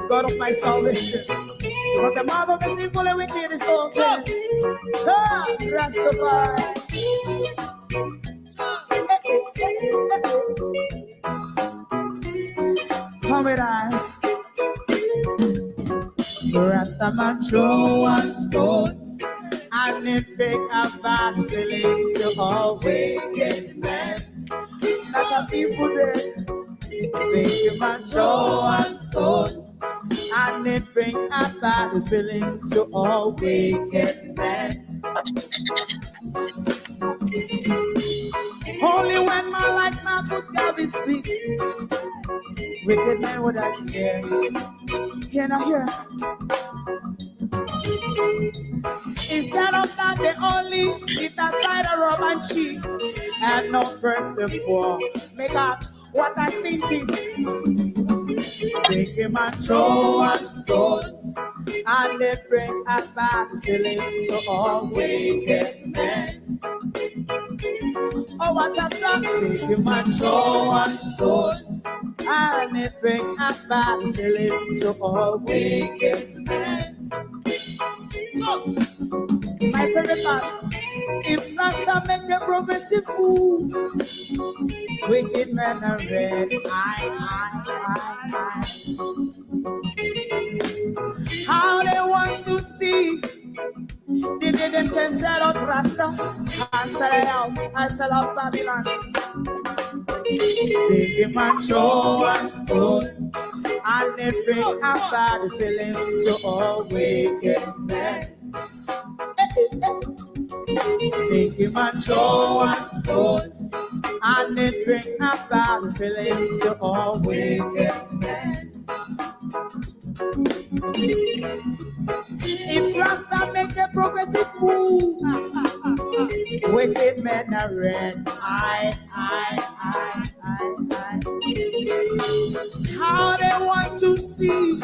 God of my salvation. Because the mouth of the sinful and wicked is open. Rastafari. Come with I. Rastaman throw one stone, and it break a bad feeling to all wicked men. That's a people day. Make a man throw one stone, and it bring a bad feeling to all wicked men. Only when my like Marcus Garvey speak, wicked men would I hear. Can I hear? Instead of that, they only sit aside and rub and cheat, and not press the floor. Make up what I seen to. Make a man throw one stone, and they bring a bad feeling to all wicked men. Oh, what a plan! Make a man throw one stone, and it bring a bad feeling to all wicked men. My favorite part, if Rasta make a progressive move, wicked men are red. How they want to see, they didn't sell out Rasta and sell out Babylon. Big man throw one stone, and they bring a bad feeling to all wicked men. Big man throw one stone, and they bring a bad feeling to all wicked men. If Rasta make a progressive move, wicked men are red. How they want to see,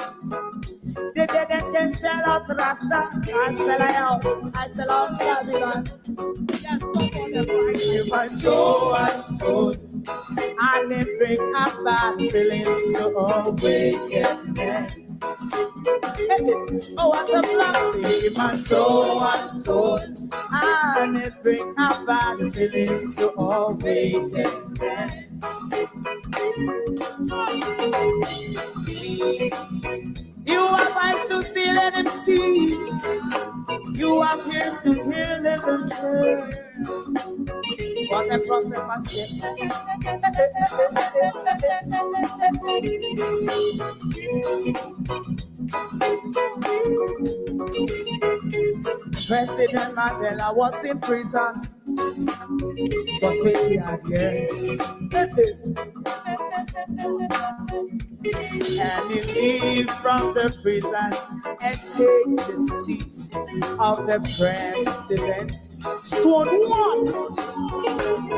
they can sell out Rasta and sell out Babylon. Just come on the fight. If I throw a stone, and they bring a bad feeling to all wicked men. Oh, what a plan! If man throw one stone, and it bring a bad feeling to all wicked men. You have eyes to see, let him see. You have ears to hear, let him hear. What a prophet must say. President Mandela was in prison for 20 odd years. And he leave from the prison and take the seat of the president. Stone one,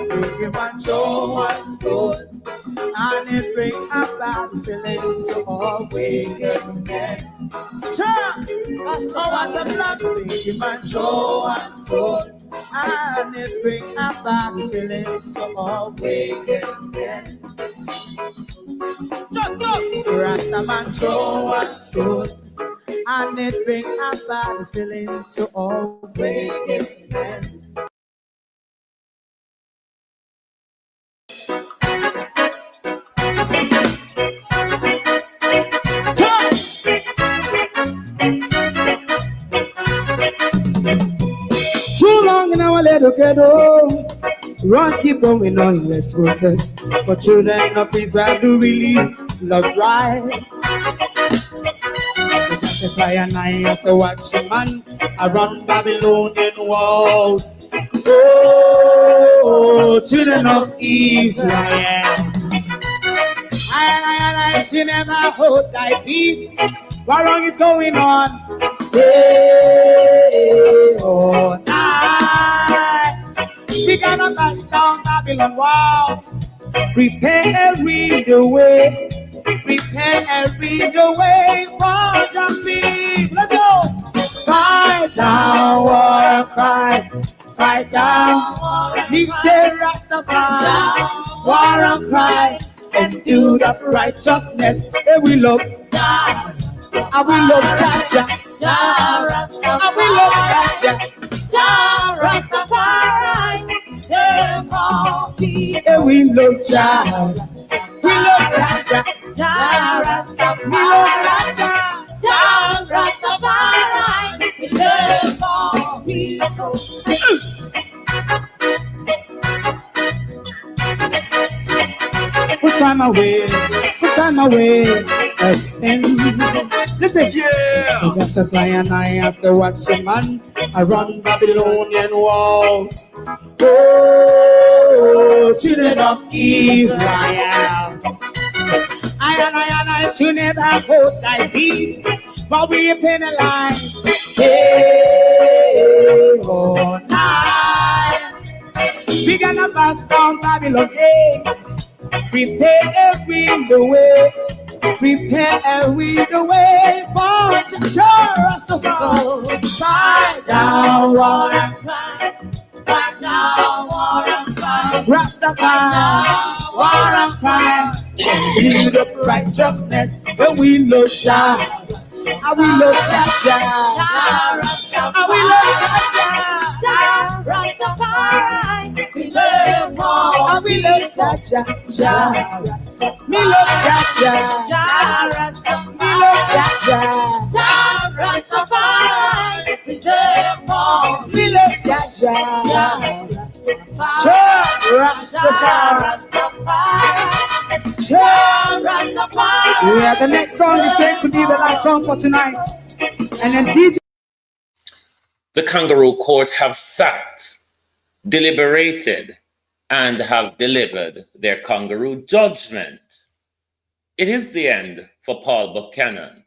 big man throw one stone, and it bring a bad feeling to all wicked men. Oh, what a black big man throw one stone, and it bring a bad feeling to all wicked men. Rasta man throw one stone, and it bring a bad feeling to all wicked men. Too long in our little ghetto, run keep going on, let's process. For children of Israel do really love right. Justify and I as a watching man around Babylonian walls. Oh, children of Israel, I should never hold thy peace. What wrong is going on? Hey, oh, night. We gonna pass down Babylon walls. Prepare every the way. Prepare every the way for jumping. Let's go. Fight down, war cry. Fight down. He said Rastafari. War and cry. And do the righteousness. They will love. I will love Jaja. I will love Jaja. Yeah, we love Jaja. We love Jaja. We love Jaja. Put time away, put time away. Listen, yeah. Just as I as the watchman, I run Babylonian walls. Oh, children of Israel. I should never hold thy peace, but we penalize. Hey, oh, night. We gonna pass down Babylon gates. Prepare we the way. Prepare we the way for Rastafari. Fight down water. Fight down water. Rastafari. Water cry. Build up righteousness. And we love Jah. And we love Jah. And we love Jah. Rastafari. We love God. And we love Jah. Me love Jah. Me love Jah. Rastafari. Preserve God. Me love Jah. Rastafari. Yeah, the next song is going to be the last song for tonight. And then DJ. The Kangaroo Court have sat, deliberated, and have delivered their kangaroo judgment. It is the end for Paul Buchanan.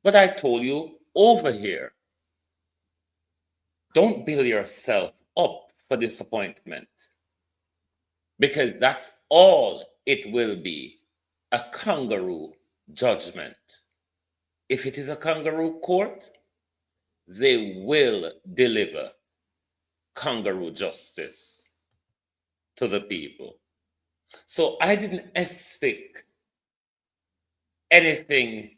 But I told you over here, don't build yourself up for disappointment, because that's all it will be, a kangaroo judgment. If it is a kangaroo court, they will deliver kangaroo justice to the people. So I didn't expect anything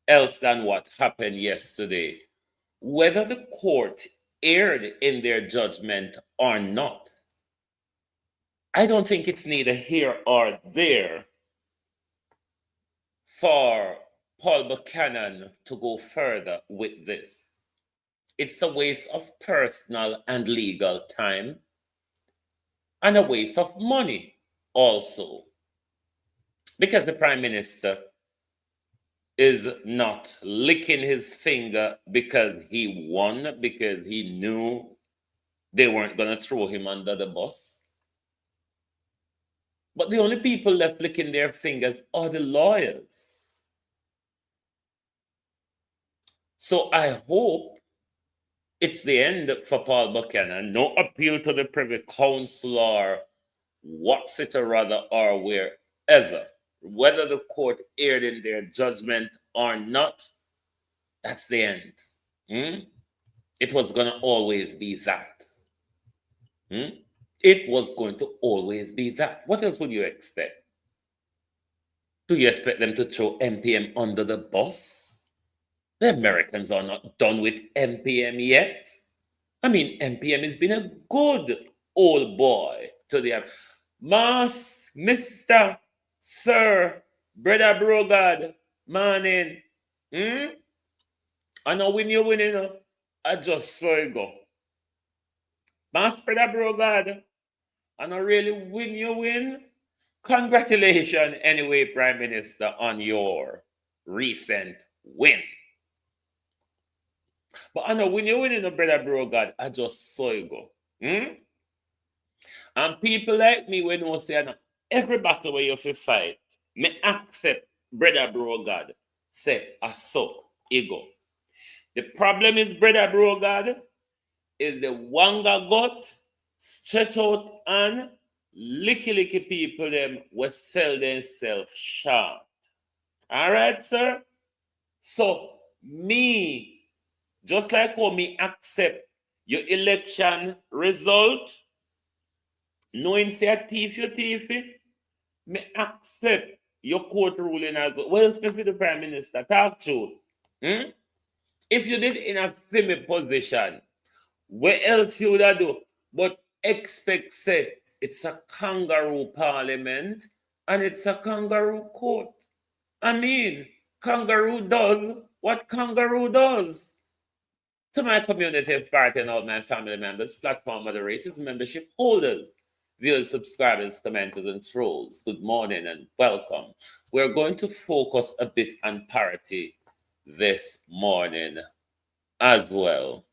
else than what happened yesterday. Whether the court erred in their judgment or not, I don't think it's neither here or there for Paul Buchanan to go further with this. It's a waste of personal and legal time and a waste of money also, because the Prime Minister is not licking his finger because he won, because he knew they weren't going to throw him under the bus. But the only people left licking their fingers are the lawyers. So I hope it's the end for Paul Buchanan. No appeal to the Privy Council or what's it or rather or wherever. Whether the court erred in their judgment or not, that's the end. It was going to always be that. It was going to always be that. What else would you expect? Do you expect them to throw MPM under the bus? The Americans are not done with MPM yet. I mean, MPM has been a good old boy to the Mass, Mr. Sir, Brother Brogard, morning. I know when you're winning, I just saw you go. Mass, Brother Brogard, I know really when you win. Congratulations, anyway, Prime Minister, on your recent win. But I know when you're winning, Brother Brogard, I just saw you go. And people like me, when you say, every battle where you fight, me accept Brother Brogard, say, I saw you go. The problem is, Brother Brogard, is the wanga got stretch out and licky people them will sell themselves short. All right, sir? So, me, just like how me accept your election result, knowing say a thief you thief, me accept your court ruling as well. Well, speak to the Prime Minister. Talk to. If you did in a semi position, what else you would have do? But expect said it's a kangaroo parliament and it's a kangaroo court. I mean, kangaroo does what kangaroo does. To my community party and all my family members, platform moderators, membership holders, viewers, subscribers, commenters, and trolls, good morning and welcome. We're going to focus a bit on parity this morning as well.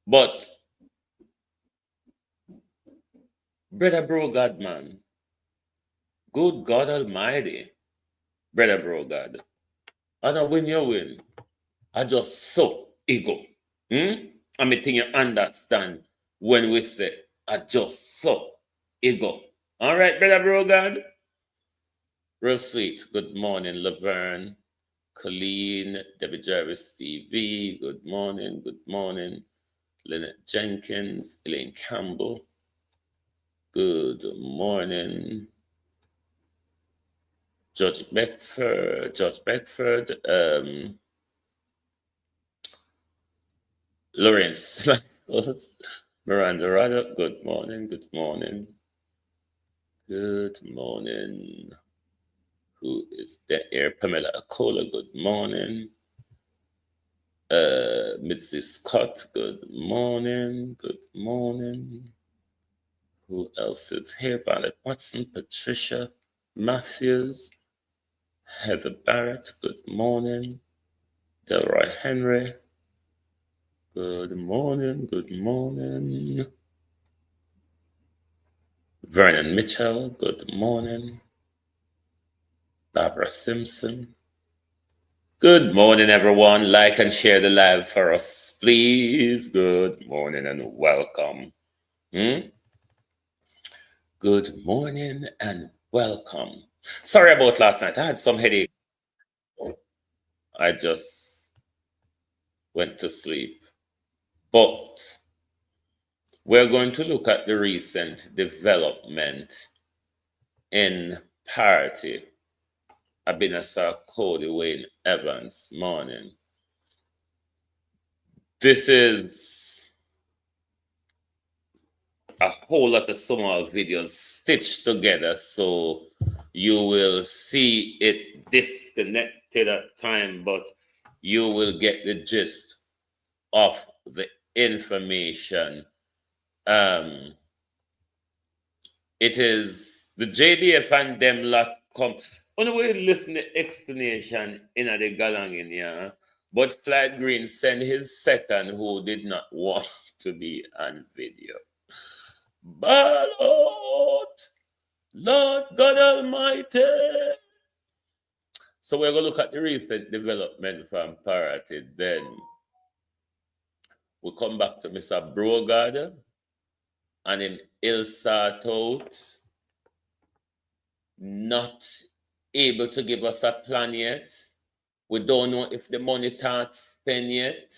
But, Brother Brogad, man, good God Almighty, Brother Brogad, I know when you win, I just so ego. I mean, think you understand when we say, I just so ego. All right, Brother Brogad? Real sweet. Good morning, Laverne, Colleen, Debbie Jarvis TV. Good morning, good morning. Lynette Jenkins, Elaine Campbell. Good morning. George Beckford, Lawrence, Miranda Rada, good morning, good morning. Good morning. Who is there? Pamela Acola, good morning. Mitzi Scott, good morning, good morning. Who else is here? Violet Watson, Patricia Matthews, Heather Barrett, good morning. Delroy Henry, good morning, good morning. Vernon Mitchell, good morning. Barbara Simpson. Good morning, everyone. Like and share the live for us, please. Good morning and welcome. Good morning and welcome. Sorry about last night. I had some headache. I just went to sleep. But we're going to look at the recent development in parity. I've been a Cody Wayne Evans morning. This is a whole lot of small videos stitched together, so you will see it disconnected at time, but you will get the gist of the information. It is the JDF and them lot come. On the way, listen to explanation in the galangin, yeah. But Flight Green sent his second, who did not want to be on video. But Lord God Almighty. So we're going to look at the recent development from parity. Then we'll come back to Mr. Brogard and him ill start out, not able to give us a plan yet. We don't know if the money starts spent yet.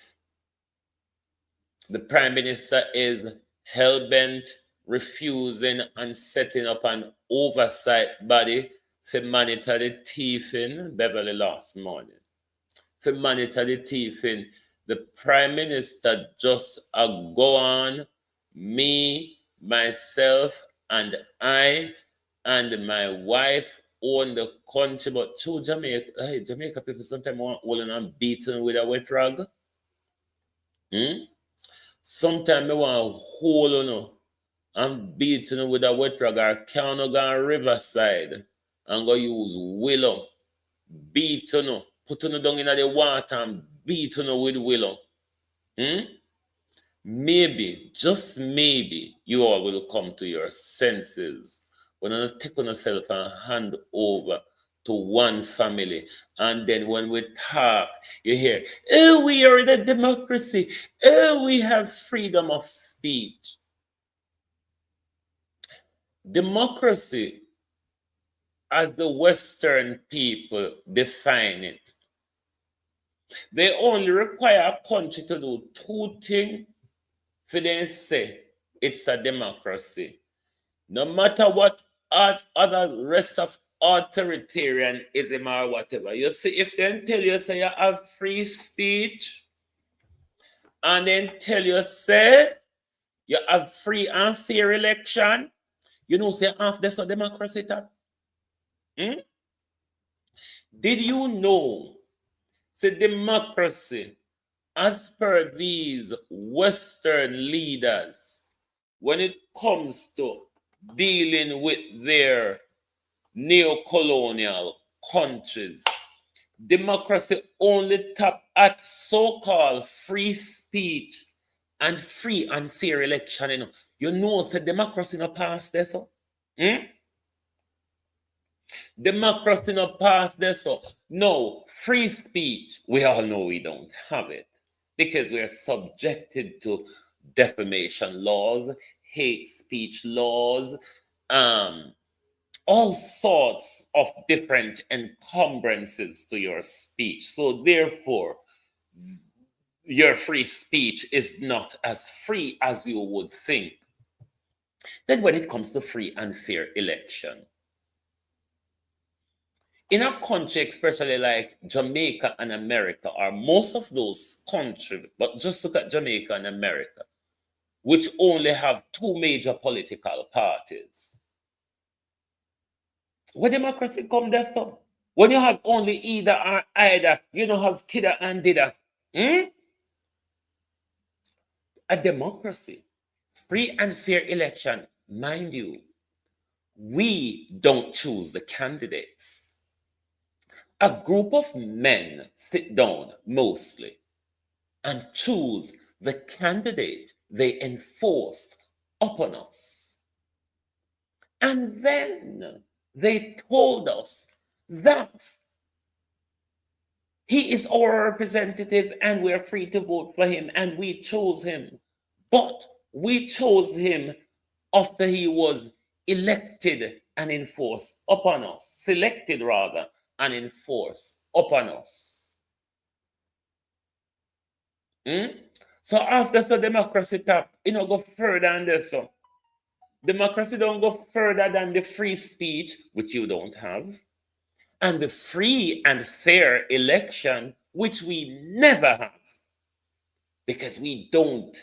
The Prime Minister is hell-bent, refusing and setting up an oversight body to monitor the thieving Beverly last morning. To monitor the thieving, the Prime Minister just go on, me, myself, and I, and my wife own the country, but true Jamaica people sometimes want holding and beaten with a wet rag. Sometimes they want to hold on and beaten with a wet rag, or can go on riverside and go use willow, beat on, put on down in the water and beat on with willow. Maybe, just maybe, you all will come to your senses when you take on yourself and hand over to one family. And then when we talk, you hear, oh, we are in a democracy. Oh, we have freedom of speech. Democracy, as the Western people define it, they only require a country to do two things for them to say it's a democracy. No matter what other rest of authoritarianism or whatever. You see, if they tell you say you have free speech, and then tell you say you have free and fair election, you know say half this a democracy tap. Did you know say democracy, as per these Western leaders, when it comes to dealing with their neo-colonial countries, democracy only tap at so-called free speech and free and fair election. You know, say democracy no pass this. Democracy no pass this. No, free speech, we all know we don't have it because we are subjected to defamation laws, hate speech laws, all sorts of different encumbrances to your speech. So therefore, your free speech is not as free as you would think. Then when it comes to free and fair election, in a country, especially like Jamaica and America, or most of those countries, but just look at Jamaica and America, which only have two major political parties. When democracy come there, so when you have only either or either, you don't have kidda and didda. A democracy, free and fair election, mind you, we don't choose the candidates. A group of men sit down mostly and choose the candidate they enforce upon us. And then they told us that he is our representative and we're free to vote for him and we chose him. But we chose him after he was elected and enforced upon us, selected rather, and enforced upon us. So after the democracy tap, go further than this. So democracy don't go further than the free speech, which you don't have, and the free and fair election, which we never have, because we don't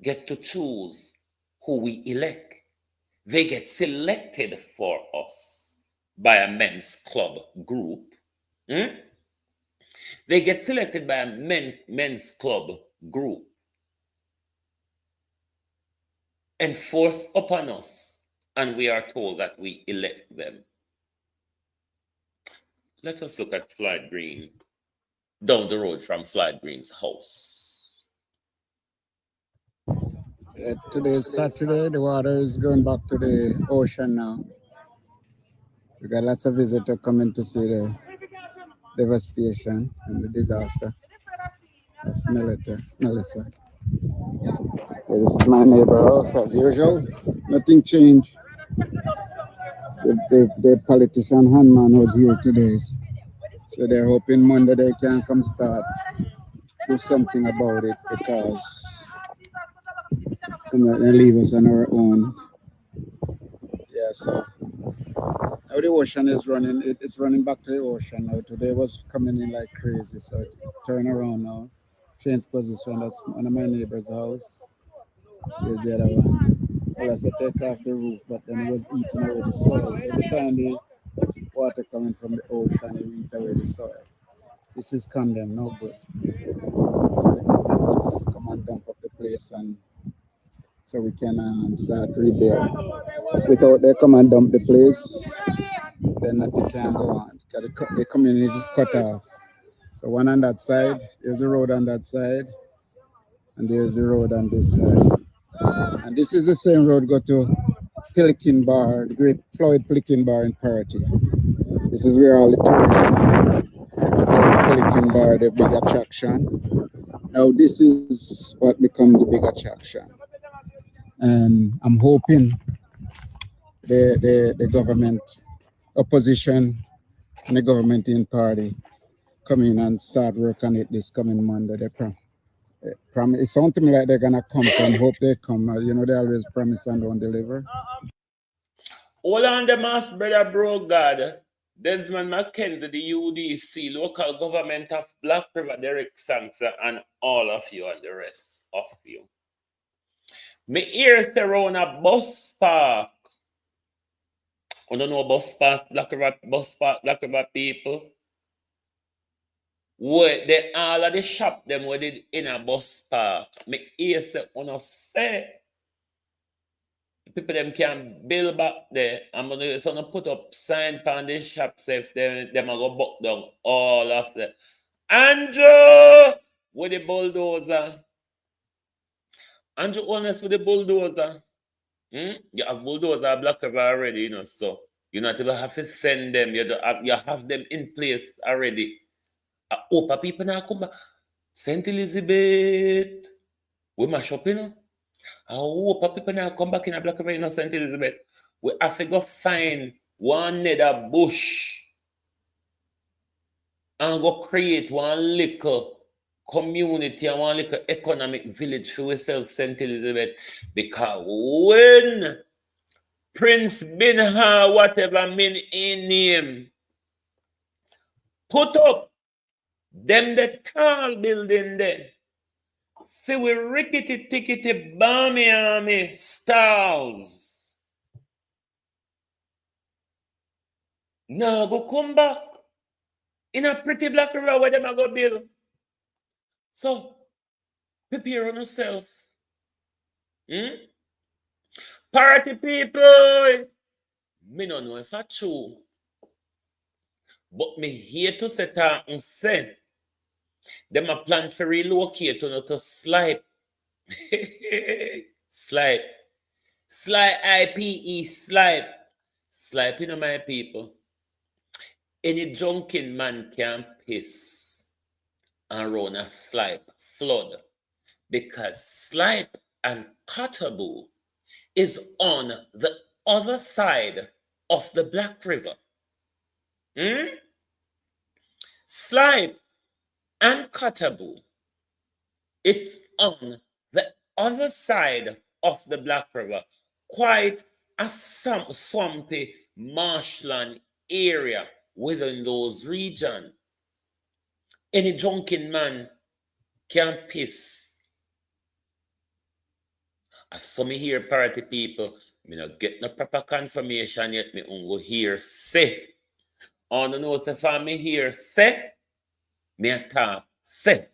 get to choose who we elect. They get selected for us by a men's club group. They get selected by a men's club group, enforced upon us, and we are told that we elect them. Let us look at Floyd Green, down the road from Floyd Green's house. Today is Saturday. The water is going back to the ocean now. We got lots of visitors coming to see the devastation and the disaster of Melissa. This is my neighbor house as usual. Nothing changed. So the politician Handman was here today. So they're hoping Monday they can come start, do something about it, because they leave us on our own. Yeah, so now the ocean is running, it's running back to the ocean now. Today was coming in like crazy, so turn around now, change position. That's one of my neighbor's house. Here's the other one. Well, I said take off the roof, but then it was eating away the soil. So every time the water coming from the ocean, it eat away the soil. This is condemned, no good. So the government is supposed to come and dump up the place, and so we can start rebuild. Without they come and dump the place, then nothing can go on. The community is cut off. So one on that side, there's a road on that side, and there's a road on this side. And this is the same road go to Pelican Bar, the great Floyd Pelican Bar in Parity. This is where all the tourists come. Pelican Bar, the big attraction. Now this is what becomes the big attraction. And I'm hoping the government, opposition, and the government in party come in and start work on it this coming Monday. They promise. It's something like they're gonna come, so I hope they come. They always promise and don't deliver. Hold on the mass, brother, bro, God. Desmond McKenzie, the UDC, local government of Black River, Derek Sampson, and all of you and the rest of you. Me ears around a bus park. I don't know bus park, Black River people. Where they all of the shop them where they in a bus park. Me ears say people them can build back there. I'm gonna put up sign on the shops if them are go buck down all of them. Andrew with the bulldozer. Andrew honest with the bulldozer. You have bulldozer Black River already, you know, so you not even have to send them. You have them in place already. I hope people now come back. St. Elizabeth. We mash up, you know. I hope people now come back in a Black River, you know, St. Elizabeth. We have to go find one nether bush and go create one little community and one little economic village for ourselves, St. Elizabeth. Because when Prince Binha, whatever mean in name, put up them the tall building there. See we rickety tickety balmy army stars. Now go come back in a pretty Black River where them a go build. So prepare on yourself. Party people, me no know if that's true. But me here to set out and say, them a plan for relocate to Slipe. Slipe. Slipe IPE Slipe. Slipe, you know my people. Any drunken man can piss and run a Slipe flood. Because Slipe and Cottaboo is on the other side of the Black River. Slipe and Cottaboo, it's on the other side of the Black River, quite a swampy marshland area within those regions. Any drunken man can piss. As some hear party people, me not get no proper confirmation yet, me ungo hear say. On the nose if I me hear say, me a talk say.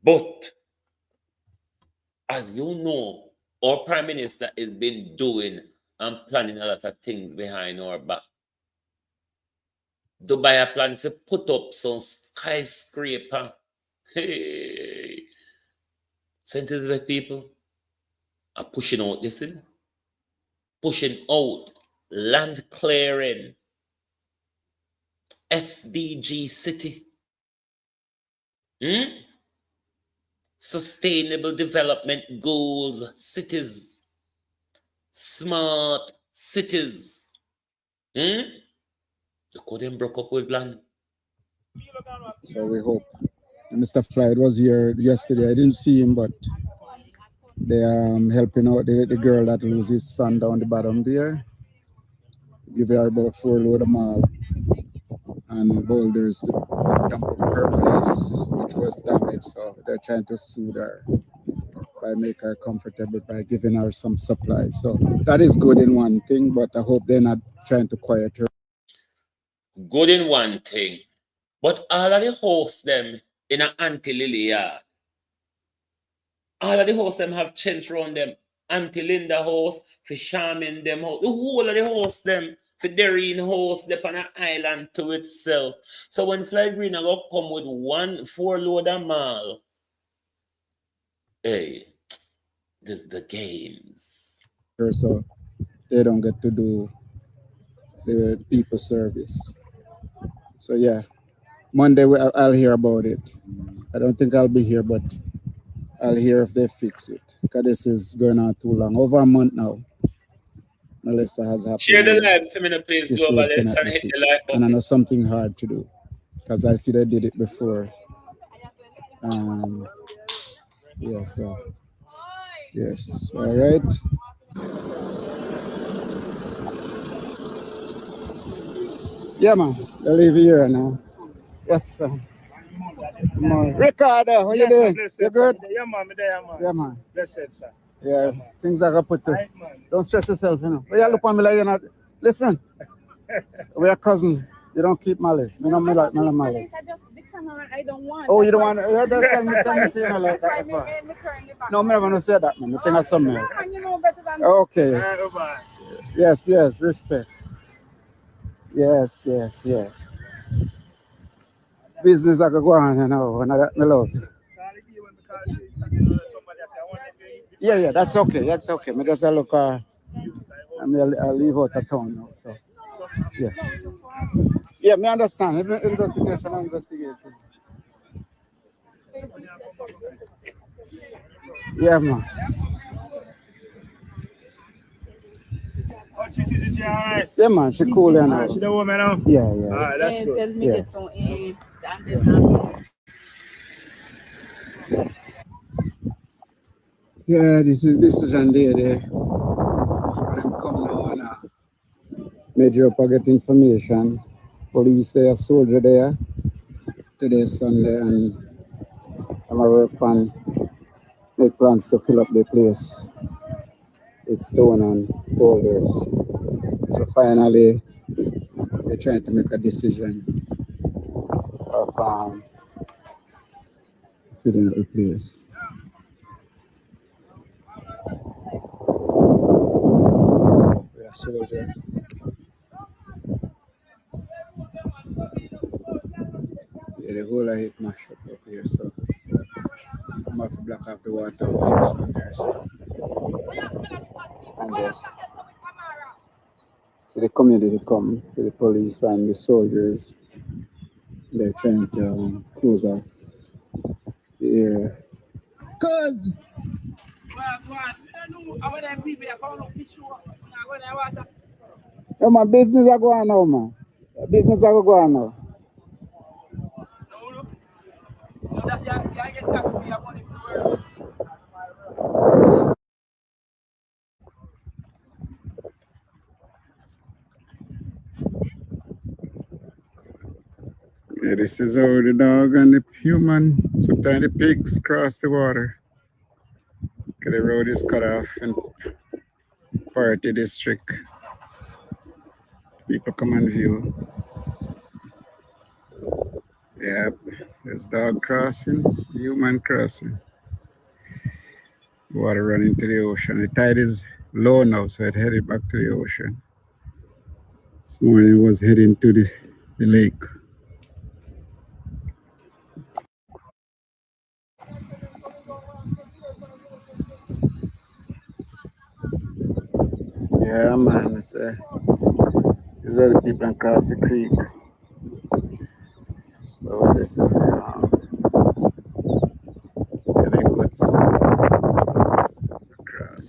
But as you know, our Prime Minister has been doing and planning a lot of things behind our back. Dubai plans to put up some skyscraper. Hey, St. Elizabeth people are pushing out this thing. Pushing out land clearing. SDG city. Sustainable development goals, cities. Smart cities. The code broke up with plan. So we hope. Mr. Floyd was here yesterday. I didn't see him, but they are helping out the girl that loses his son down the bottom there. Give her about 4 load of mall and boulders to dump up her place, which was damaged. So they're trying to soothe her by make her comfortable by giving her some supplies. So that is good in one thing, but I hope they're not trying to quiet her. Good in one thing, but all of the hosts them in an Auntie Lily yard. All of the hosts them have changed around them. Auntie Linda house, for Charmin them house. The whole of the hosts them, for Darien house, they on an island to itself. So when Fly Green go come with 4 load of mall, hey, this is the games. So they don't get to do the people service. So yeah, Monday I'll hear about it. I don't think I'll be here, but I'll hear if they fix it. Because this is going on too long. Over a month now. Melissa has happened. Share the live to me, please, Global, and hit the like button. And I know something hard to do. Because I see they did it before. Yeah, so. Yes, all right. Yeah, man. I'll leave you here now. Yes, sir. Ricardo, how you doing? You good? Yeah, man. Yeah, man. Blessed, sir. Yeah, things are gonna put through. Don't stress yourself, you know. But you look at me like you're not. Listen, we're cousin. You don't keep malice. You know me like malice. I don't want. Oh, you don't want? Yeah, that's tell me, say you know like that. No, I'm never gonna say that, man. The thing is something. You know better than Okay. Yes, respect. Yes. Business I could go on, you know, and I love. Yeah, that's okay. Me just look, I mean, I'll leave out the town now, so. Yeah, me understand. Investigation. Yeah, man. Oh, Chichi, alright. Yeah, man, she cool, you know. She the woman now? Yeah. Alright, that's good. Tell me Yeah. get some aid. And then Yeah, this is decision day there. Them come now and major up get information. Police there, soldier there. Today Sunday, and I'm gonna work on make plans to fill up the place with stone and boulders. So finally, they're trying to make a decision of filling up the place. So we are soldier. Yeah, the whole of it mash up here, so I'm have to block off the water from there, so. And yes. So the community come, the police and the soldiers, they're trying to close off the area. Cause my business are going now, man. Business are going now. Yeah, this is how the dog and the human, sometimes the pigs cross the water. The road is cut off in Party District. People come and view. Yeah, there's dog crossing, human crossing. Water running to the ocean. The tide is low now, so it headed back to the ocean. This morning it was heading to the lake. Yeah, man. These are the people across the creek. Over this, getting goods across.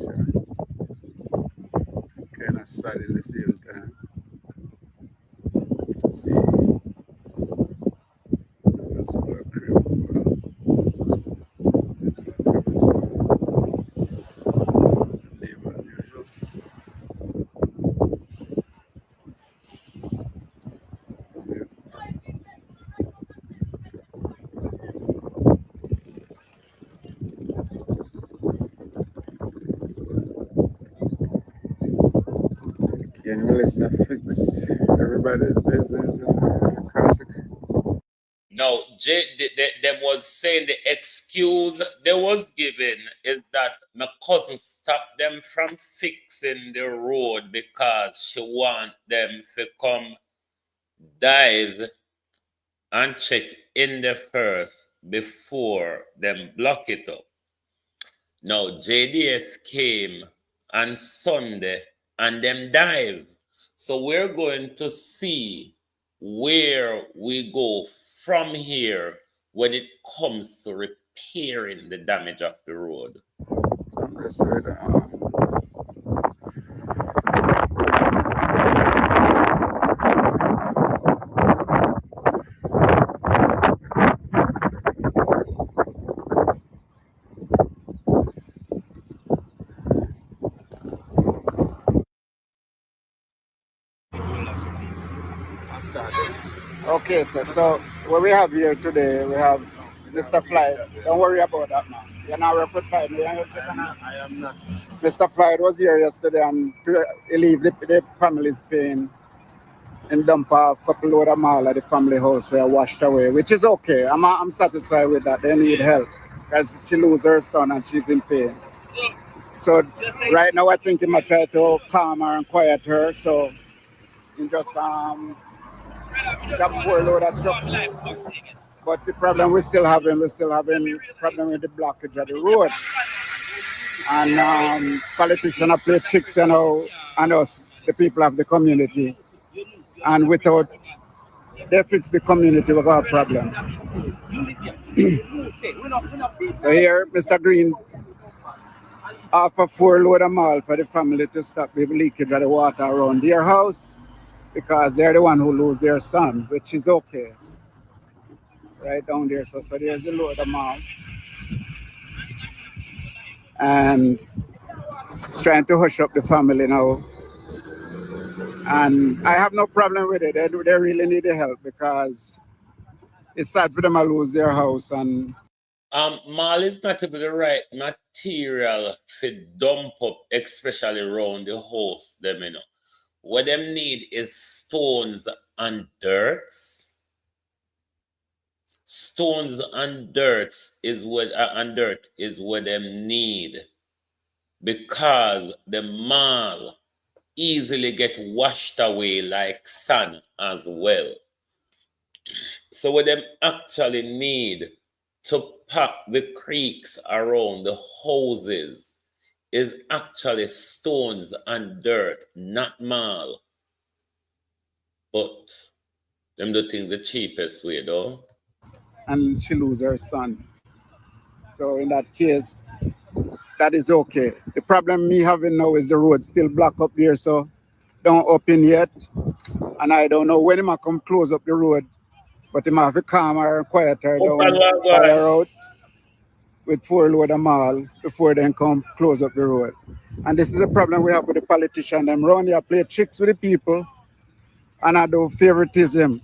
Kind of sad in the same time to see this black crew. This black crew is live unusual. Can Melissa fix everybody's business across the creek? No, them was saying the excuse they was given is that my cousin stopped them from fixing the road because she want them to come dive and check in there first before them block it up. Now JDF came on Sunday and them dive. So we're going to see where we go from here when it comes to repairing the damage of the road. So I'm just ready. Okay, sir. So what we have here today, we have Mr. Floyd. Don't worry about that now. You're not work with Floyd. I am not. Mr. Floyd was here yesterday and he leave the family's pain and dump off a couple load of mall at the family house where washed away, which is okay. I'm satisfied with that. They need help because she lose her son and she's in pain. So right now I think he might try to calm her and quiet her. So he just got 4 load of truck. But the problem we're still having problem with the blockage of the road. And politicians are play tricks, you know, and us, the people of the community. And without they fix the community, we got a problem. So here, Mr. Green offer 4 load of malt for the family to stop the leakage of the water around their house because they're the one who lose their son, which is okay. Right down there. So there's a load of malt. And it's trying to hush up the family now. And I have no problem with it. They really need the help because it's sad for them to lose their house. And mall is not the right material for dump up, especially around the house. Them, you know, what them need is stones and dirts. Stones and dirt is what them need because the mall easily get washed away like sand as well. So what them actually need to pack the creeks around the houses is actually stones and dirt, not mall. But them do things the cheapest way though. And she lose her son. So in that case, that is okay. The problem me having now is the road still blocked up there, so don't open yet. And I don't know when he might come close up the road, but he might have to calm her and quiet her down, fire out with 4 load of mall before they come close up the road. And this is a problem we have with the politicians. Them round here play tricks with the people and I do favoritism.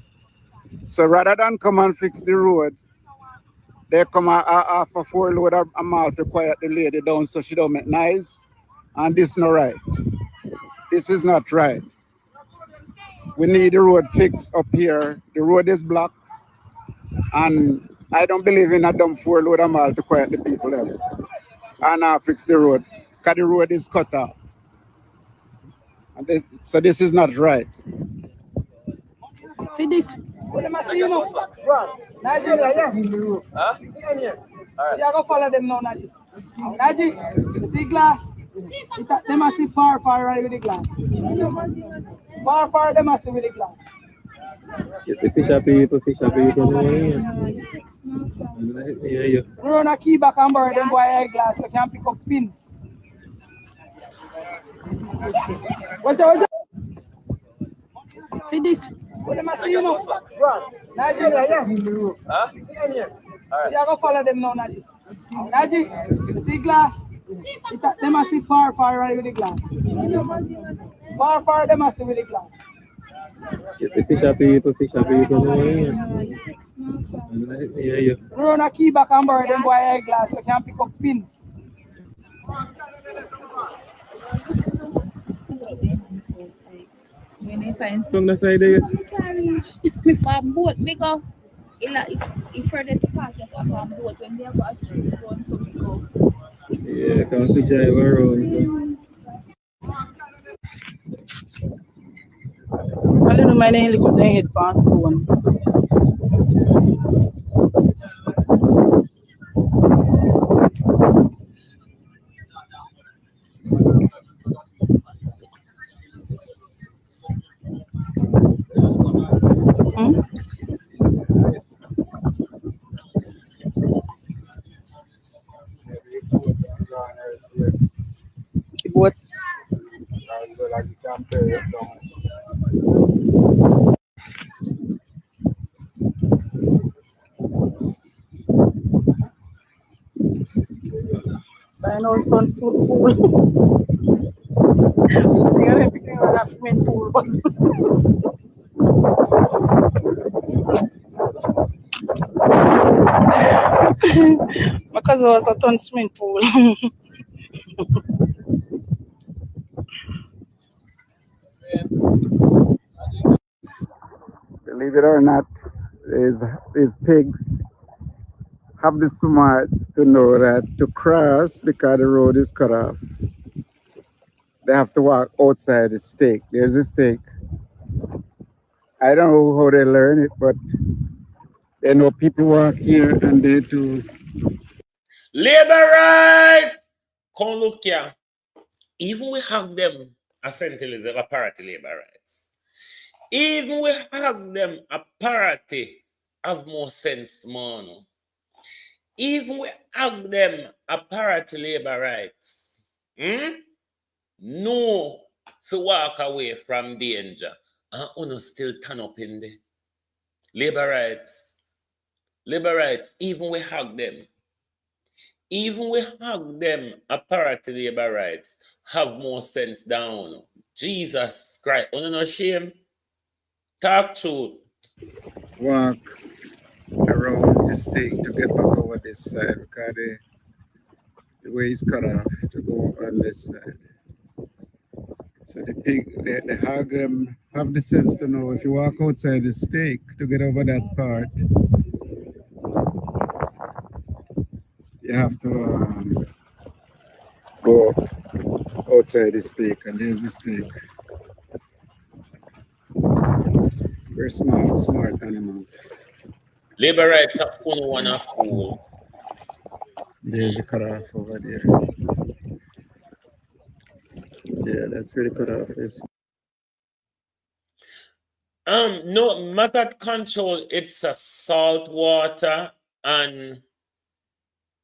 So rather than come and fix the road, they come offer 4 load of malt to quiet the lady down so she don't make noise. And this is not right. This is not right. We need the road fixed up here. The road is blocked. And I don't believe in a dump 4 load of malt to quiet the people there. And fix the road. Because the road is cut off. And this is not right. See this? What am I seeing now? Nigeria, yeah. Huh? You go follow them now, Naji. Naji, you see glass? They must see far right with the glass. Far, they must see with the glass. You see fish people. Yeah. Run a key back and borrow them boy eyeglass so can pick up pin. Watch out. See this? What am I seeing now? Nigeria, yeah. Huh? You go follow them now, Naji. Naji, you see glass? They must see far right with the glass. Far, they must see with the glass. You see fish people. Yeah. Run a key back and borrow them boy eyeglass so can pick up pin. When I find From the side there. carriage, me farm boat, me go. If furthest pass just a farm boat, when they go a street run, so me go. Yeah, come to drive around. I don't know my name, look up the head past stone. What? I know it's not so cool. You're everything on a swimming pool, but Because it was a ton swimming pool. Believe it or not, these pigs have the smart to know that to cross because the road is cut off, they have to walk outside the stake. There's a stake. I don't know how they learn it, but they know people walk here and they too. Labor right! Come look here. Even we have them essentially a party labor rights. Even we have them a party have more sense, man. Even we have them a party labor rights. No to walk away from danger. And uno still turn up in there. Labor rights. Labor rights. Even we hug them. Even we hug them a party labor rights have more sense down. Jesus Christ. Uno no shame. Talk truth. Walk around the stake to get back over this side because the way is cut off to go on this side. So the pig, the hog have the sense to know if you walk outside the stake to get over that part, you have to go outside the stake, and there's the stake. So, very smart animal. Labor rights are only one of fool. There's a cutoff over there. Yeah, that's where the cutoff is. No, method control, it's a salt water, and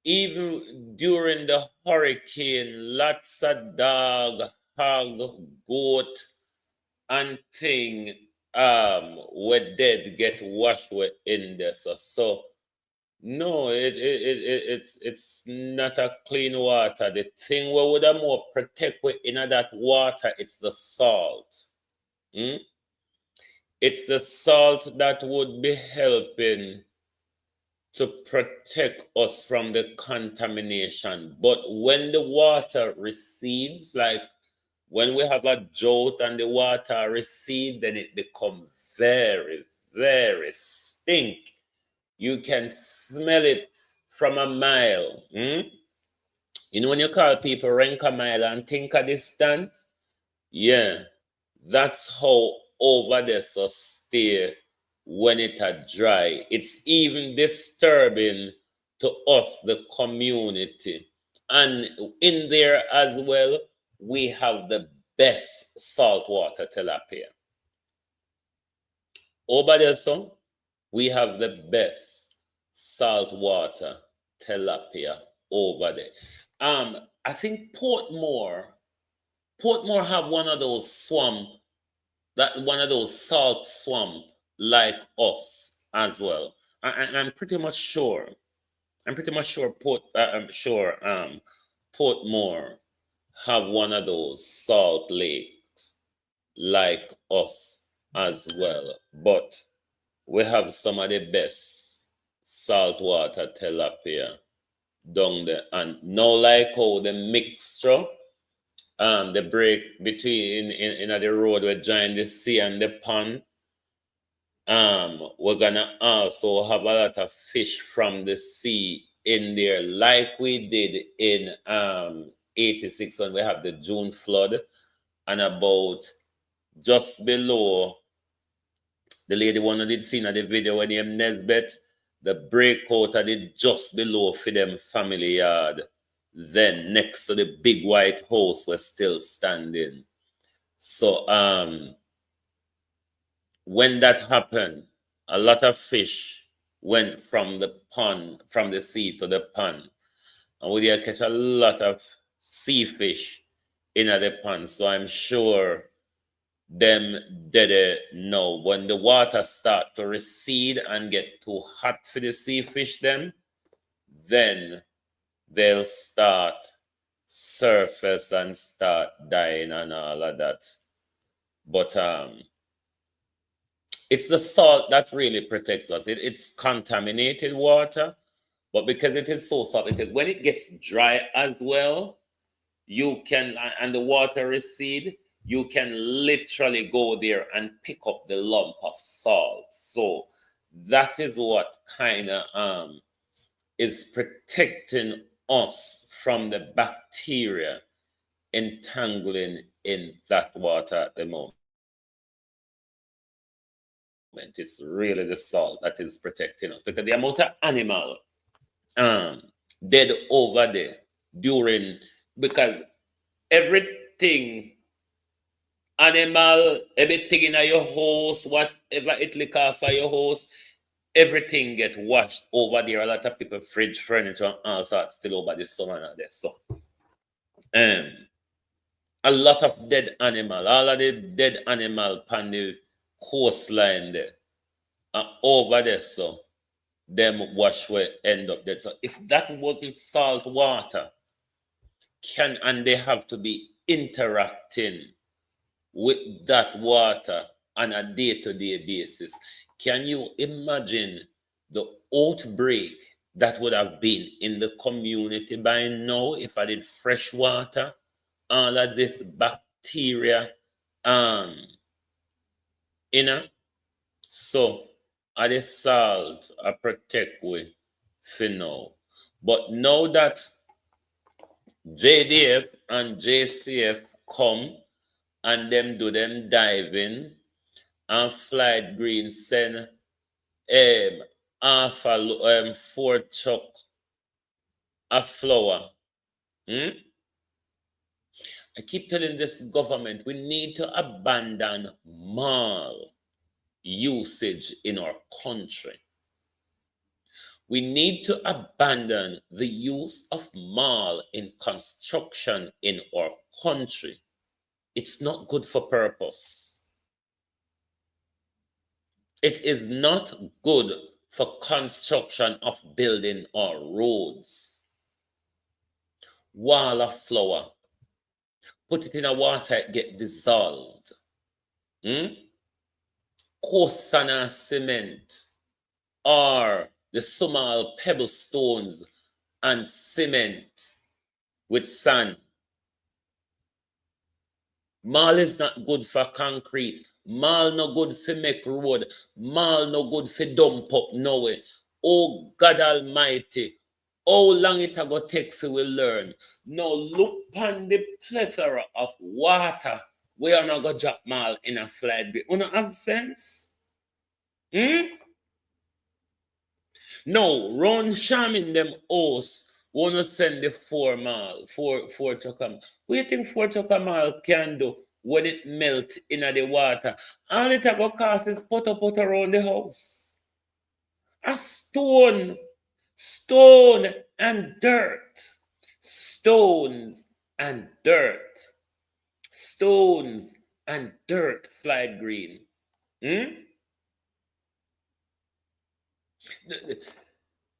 even during the hurricane, lots of dog, hog, goat, and thing were dead get washed in this. So no, it's not a clean water. The thing we would have more protect in that water, it's the salt. It's the salt that would be helping to protect us from the contamination. But when the water recedes, like when we have a drought and the water recedes, then it becomes very, very stink. You can smell it from a mile. You know when you call people rank a mile and think a distant? Yeah, that's how over there so stay when it are dry. It's even disturbing to us, the community. And in there as well, we have the best saltwater tilapia. Over there, so we have the best saltwater tilapia over there. I think Portmore have one of those one of those salt swamp like us as well. I'm pretty much sure. Portmore have one of those salt lakes like us as well. But we have some of the best saltwater tilapia down there. And now like how the mixture, the break between in the road we join the sea and the pond. We're gonna also have a lot of fish from the sea in there, like we did in 86 when we have the June flood, and about just below the lady one that did see in the video when named Nesbeth, the breakout I did just below for them family yard. Then next to the big white house was still standing. So when that happened, a lot of fish went from the pond, from the sea to the pond. And we did catch a lot of sea fish in the pond. So I'm sure them did know when the water start to recede and get too hot for the sea fish then they'll start surface and start dying and all of that. But it's the salt that really protects us. It's contaminated water, But because it is so salt, because when it gets dry as well, you can, and the water recede, you can literally go there and pick up the lump of salt. So that is what kind of is protecting us from the bacteria entangling in that water at the moment. It's really the salt that is protecting us, because the amount of animal dead over there during, because everything animal, everything in your house, whatever it lick off of your house, everything get washed over there. A lot of people fridge furniture and all sorts still over the summer and there. So a lot of dead animal, all of the dead animal on the coastline there over there, so them wash will end up dead. So if that wasn't salt water, and they have to be interacting with that water on a day-to-day basis, can you imagine the outbreak that would have been in the community by now if I did fresh water? All of this bacteria, so the salt I protect we for now. But now that JDF and JCF come and them do them diving, and Flight Green send half a 4 chuck of flour. I keep telling this government we need to abandon mall usage in our country. We need to abandon the use of mall in construction in our country. It's not good for purpose. It is not good for construction of building or roads. Wall of flour. Put it in a water, it get dissolved. Coarse sand and cement, or the small pebble stones and cement with sand. Mall is not good for concrete. Mall no good for make road. Mall no good for dump up nowhere. Oh God Almighty, how long it go take for we learn? Now look on the plethora of water we are not gonna drop mall in a flight break. You don't have sense? No, run sham in them house. Wanna send the 4 truck. What do you think 4 truck mile can do when it melt in the water? All it go cost is put around the house. A stone and dirt. Stones and dirt. Stones and dirt, Flight Green.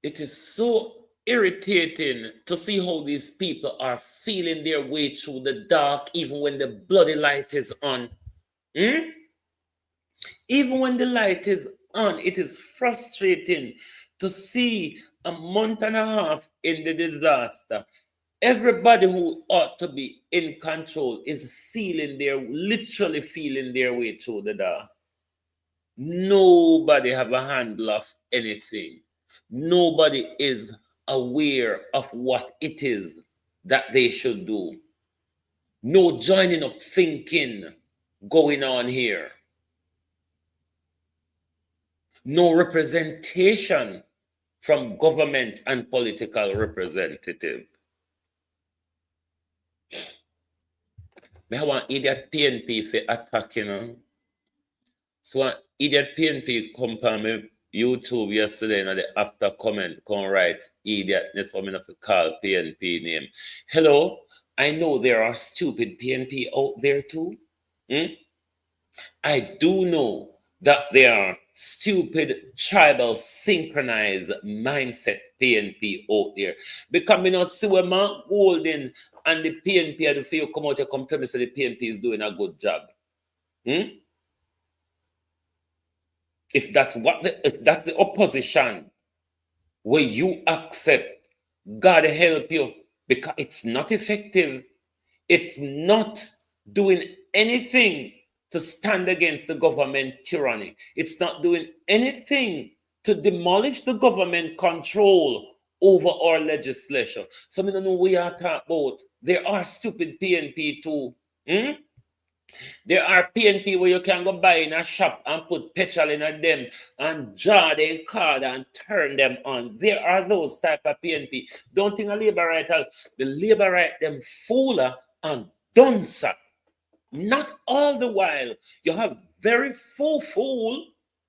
It is so irritating to see how these people are feeling their way through the dark, even when the bloody light is on. Even when the light is on, it is frustrating to see a month and a half in the disaster. Everybody who ought to be in control is literally feeling their way through the dark. Nobody have a handle of anything. Nobody is aware of what it is that they should do. No joining up thinking going on here. No representation from government and political representatives. I want idiot PNP for attacking. So an idiot PNP come on my YouTube yesterday and the after comment come write idiot. That's what I have to call PNP name. Hello, I know there are stupid PNP out there too. I do know that there are stupid tribal synchronized mindset PNP out there. Because I not see where Mark Golden and the PNP had to feel come out and come tell me say the PNP is doing a good job. If that's the opposition where you accept God help you, because it's not effective. It's not doing anything to stand against the government tyranny. It's not doing anything to demolish the government control over our legislation. So I don't know what we are talking about. There are stupid PNP too. There are PNP where you can go buy in a shop and put petrol in a them and draw their card and turn them on. There are those type of PNP. Don't think a labor right. The labor right them fooler and duncer. Not all the while. You have very fool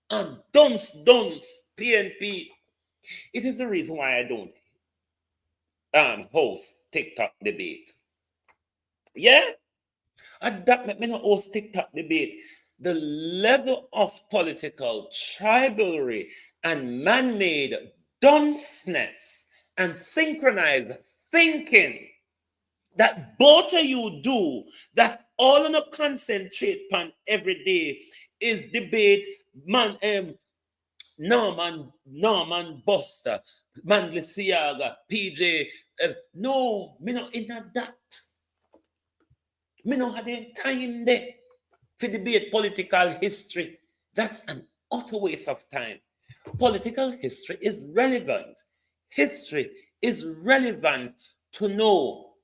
and dunce PNP. It is the reason why I don't host TikTok debate. Yeah? And that make me not host TikTok debate. The level of political tribalism and man-made dunceness and synchronized thinking that both of you do, that all on a concentrate on every day, is debate Norman Buster, Mandle Siaga, PJ. No, me not into that. Me no have the time there for debate political history. That's an utter waste of time. Political history is relevant. History is relevant to know.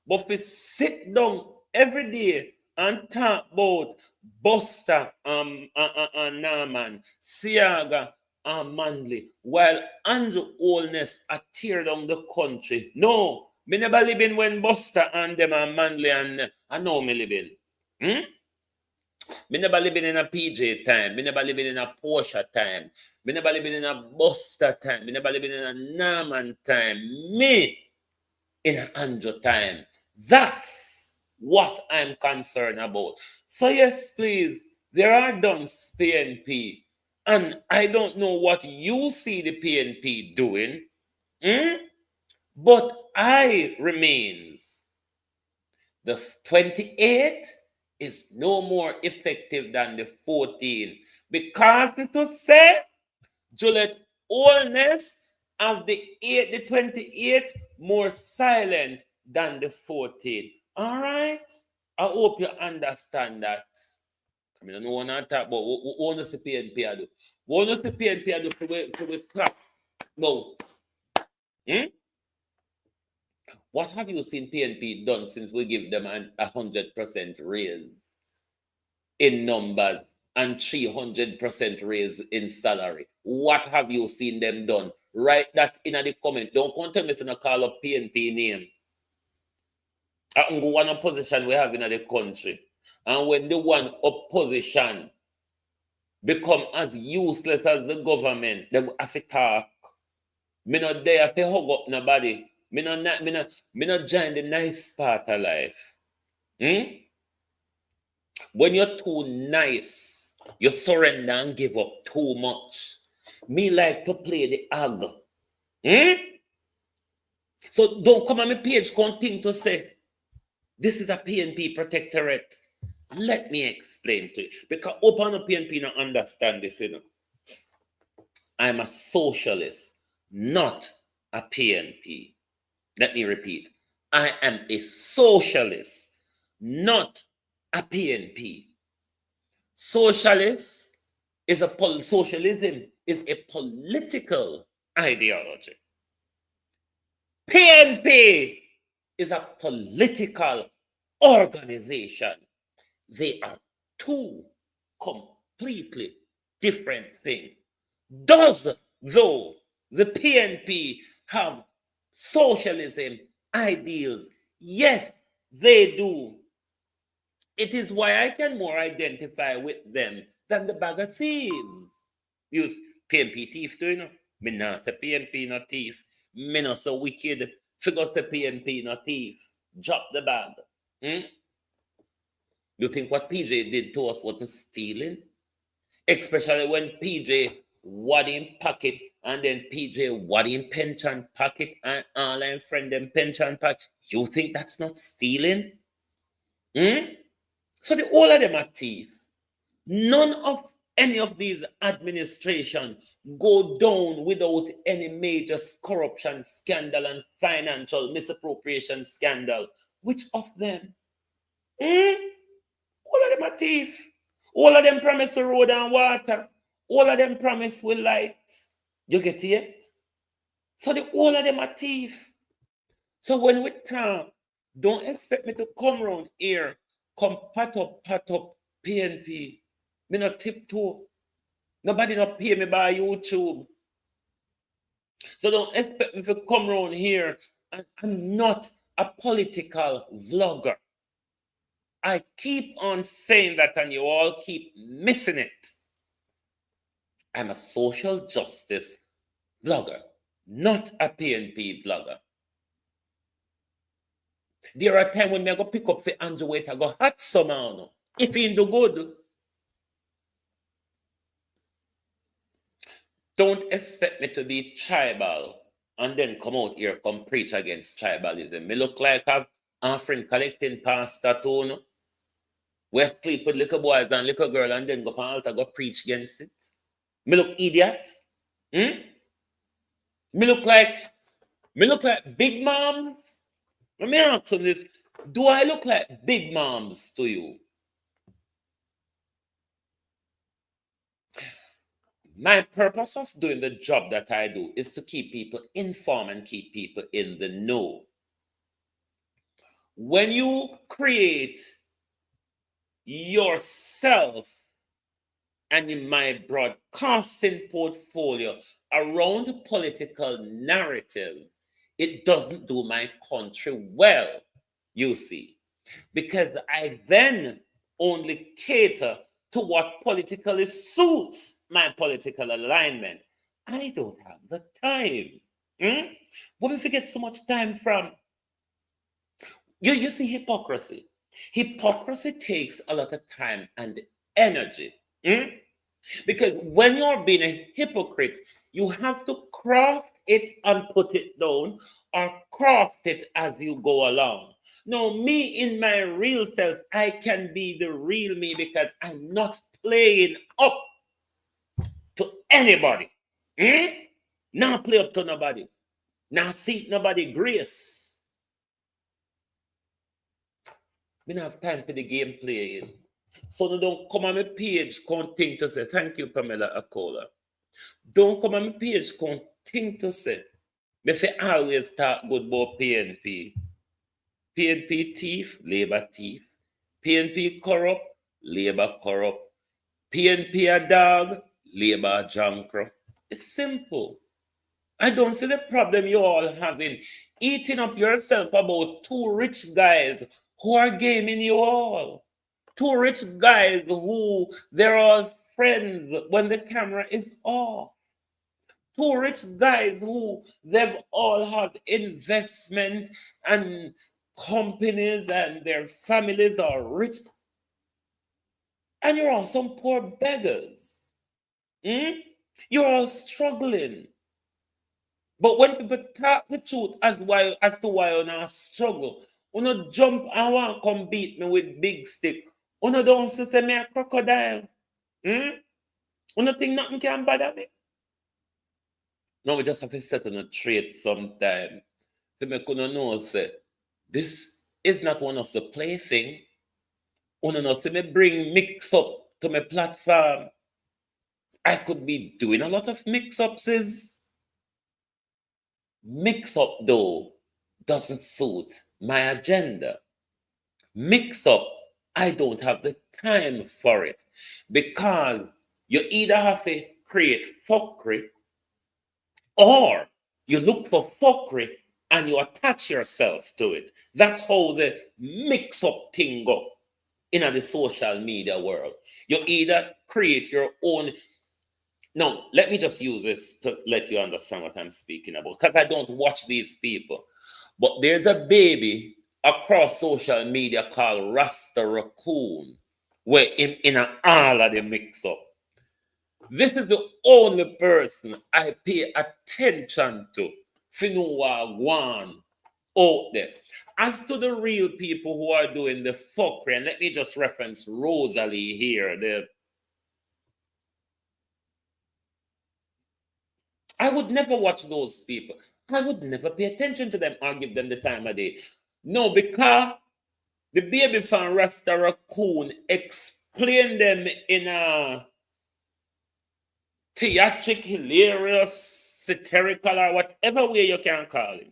But if we sit down every day and talk about Buster and Norman, Siaga and Manley, while Andrew Holness are tear down the country. No, me never live in when Buster and them and Manley and I know me living. Me never living in a PJ time. Me never living in a Porsche time. Me never living in a Buster time. Me never living in a Norman time. Me in an Andrew time. That's what I'm concerned about. So yes, please, there are done PNP, and I don't know what you see the PNP doing, but I remains. The 28 is no more effective than the 14, because to say Juliet Holness of the 28 more silent than the 14. All right? I hope you understand that. I mean, I don't want to talk about what does the PNP do. What does the PNP do for we clap? No. What have you seen PNP done since we give them 100% raise in numbers and 300% raise in salary? What have you seen them done? Write that in the comment. Don't come tell me to call up PNP name. I can go one opposition we have in the country. And when the one opposition become as useless as the government, they will have to talk. Me not there to hug up nobody. Me not join the nice part of life. When you're too nice, you surrender and give up too much. Me like to play the hag. So don't come on my page, continue to say, this is a PNP protectorate. Let me explain to you. Because open up PNP not understand this, I'm a socialist, not a PNP. Let me repeat. I am a socialist, not a PNP. Socialism is a political ideology. PNP is a political organization. They are two completely different things. Does, though, the PNP have socialism ideals? Yes, they do. It is why I can more identify with them than the bag of thieves. Use PNP thief too, Me not say PNP not thief. Me not so wicked. Figures the PNP not thief. Drop the bag. You think what PJ did to us wasn't stealing? Especially when PJ what in pocket and then PJ what in pension pocket and all them friend them pension pocket. You think that's not stealing? So the all of them are thief. None of any of these administration go down without any major corruption scandal and financial misappropriation scandal? Which of them? All of them are thief. All of them promise with road and water. All of them promise with light. You get it? So all of them are thief. So when we talk, don't expect me to come around here, come pat up PNP. Me not tiptoe. Nobody not pay me by YouTube. So don't expect me to come around here, and I'm not a political vlogger. I keep on saying that and you all keep missing it. I'm a social justice vlogger, not a PNP vlogger. There are times when me go pick up for Andrew Waite, I go hot somehow. If he do good, don't expect me to be tribal and then come out here, come preach against tribalism. Me look like a friend collecting pastor too. We sleep with little boys and little girl and then go on altar, go preach against it. Me look idiot. Me look like big moms. Let me ask you this. Do I look like big moms to you? My purpose of doing the job that I do is to keep people informed and keep people in the know. When you create yourself and in my broadcasting portfolio around political narrative, it doesn't do my country well, you see, because I then only cater to what politically suits my political alignment. I don't have the time. Where do we get so much time from? You see hypocrisy. Hypocrisy takes a lot of time and energy. Because when you're being a hypocrite, you have to craft it and put it down, or craft it as you go along. Now, me in my real self, I can be the real me because I'm not playing up to anybody. Not play up to nobody. Not seek nobody grace. We don't have time for the game playing. So don't come on my page, come think to say, thank you, Pamela Akola. Don't come on my page, come think to say, me say always talk good about PNP. PNP thief, Labour thief. PNP corrupt, Labour corrupt. PNP a dog, Labour a jankro. It's simple. I don't see the problem you all having eating up yourself about two rich guys who are gaming you all. Two rich guys who they're all friends when the camera is off. Two rich guys who they've all had investment and companies and their families are rich. And you're all some poor beggars. You're all struggling. But when people talk the truth as to why you not struggle, you not jump and want to come beat me with big stick. You not don't say me a crocodile. You not think nothing can bother me. No, we just have to set on a trait sometime to make you know say this is not one of the plaything. You know, to me bring mix up to my platform. I could be doing a lot of mix-ups. Mix up, though, doesn't suit my agenda. Mix up, I don't have the time for it because you either have to create fuckery or you look for fuckery and you attach yourself to it. That's how the mix up thing go in the social media world. You either create your own. Now, let me just use this to let you understand what I'm speaking about, because I don't watch these people. But there's a baby across social media called Rasta Raccoon, where in all of the mix-up. This is the only person I pay attention to, Finua Wan, out there. As to the real people who are doing the fuckery, and let me just reference Rosalie here, I would never watch those people. I would never pay attention to them or give them the time of day. No, because the baby from Rasta Raccoon explained them in a theatric, hilarious, satirical, or whatever way you can call it.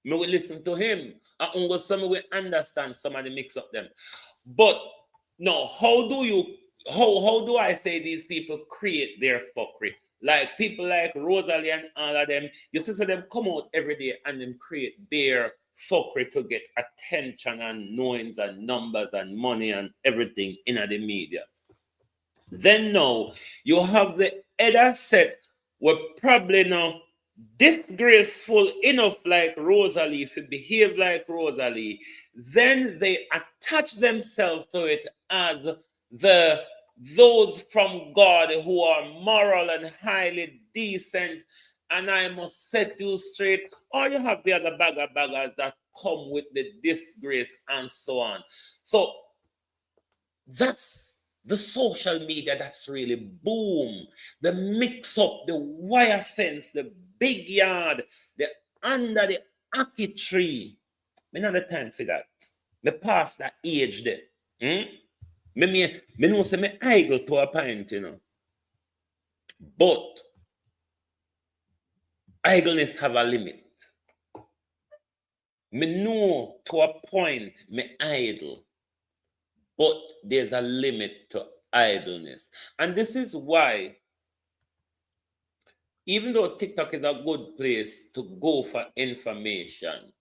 Me will listen to him. And only some will understand some of the mix up them. But no, how do I say these people create their fuckery? Like people like Rosalie and all of them, you see so them come out every day and them create their fuckery to get attention and knowings and numbers and money and everything in the media. Then now you have the other set were probably now disgraceful enough like Rosalie to behave like Rosalie. Then they attach themselves to it as those from God who are moral and highly decent. And I must set you straight. Or you have the other baggers that come with the disgrace and so on. So that's the social media that's really boom. The mix up, the wire fence, the big yard, the under the ackee tree. Me not the time for that. Me past that age there. Me know say me idle to a point, you know. But idleness have a limit. Me know to a point me idle. But there's a limit to idleness. And this is why, even though TikTok is a good place to go for information,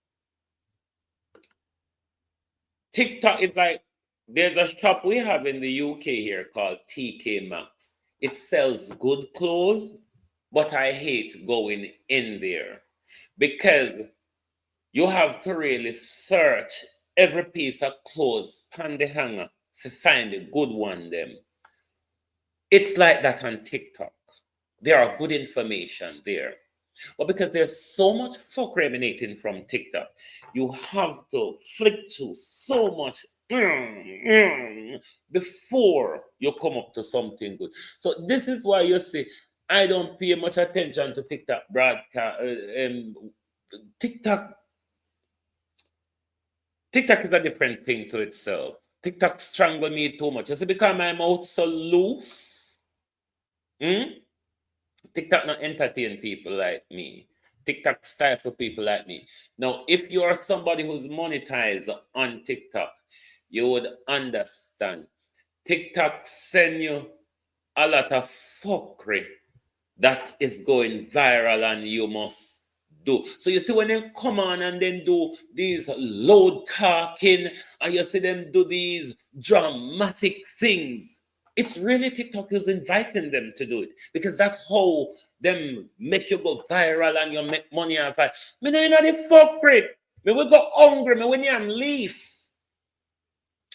TikTok is like, there's a shop we have in the UK here called TK Maxx. It sells good clothes, but I hate going in there because you have to really search every piece of clothes on the hanger to find a good one them. It's like that on TikTok. There are good information there. But because there's so much fuckery emanating from TikTok, you have to flick through so much before you come up to something good. So this is why you see I don't pay much attention to TikTok broadcast. TikTok is a different thing to itself. TikTok strangle me too much. You see, because my mouth so loose. TikTok not entertain people like me. TikTok style for people like me. Now, if you are somebody who's monetized on TikTok, you would understand. TikTok send you a lot of fuckery that is going viral and you must do. So you see when they come on and then do these loud talking and you see them do these dramatic things, it's really TikTok who's inviting them to do it because that's how them make you go viral and you make money and fight. Me know you know the fuckery. Me will go hungry. Me when you am leave.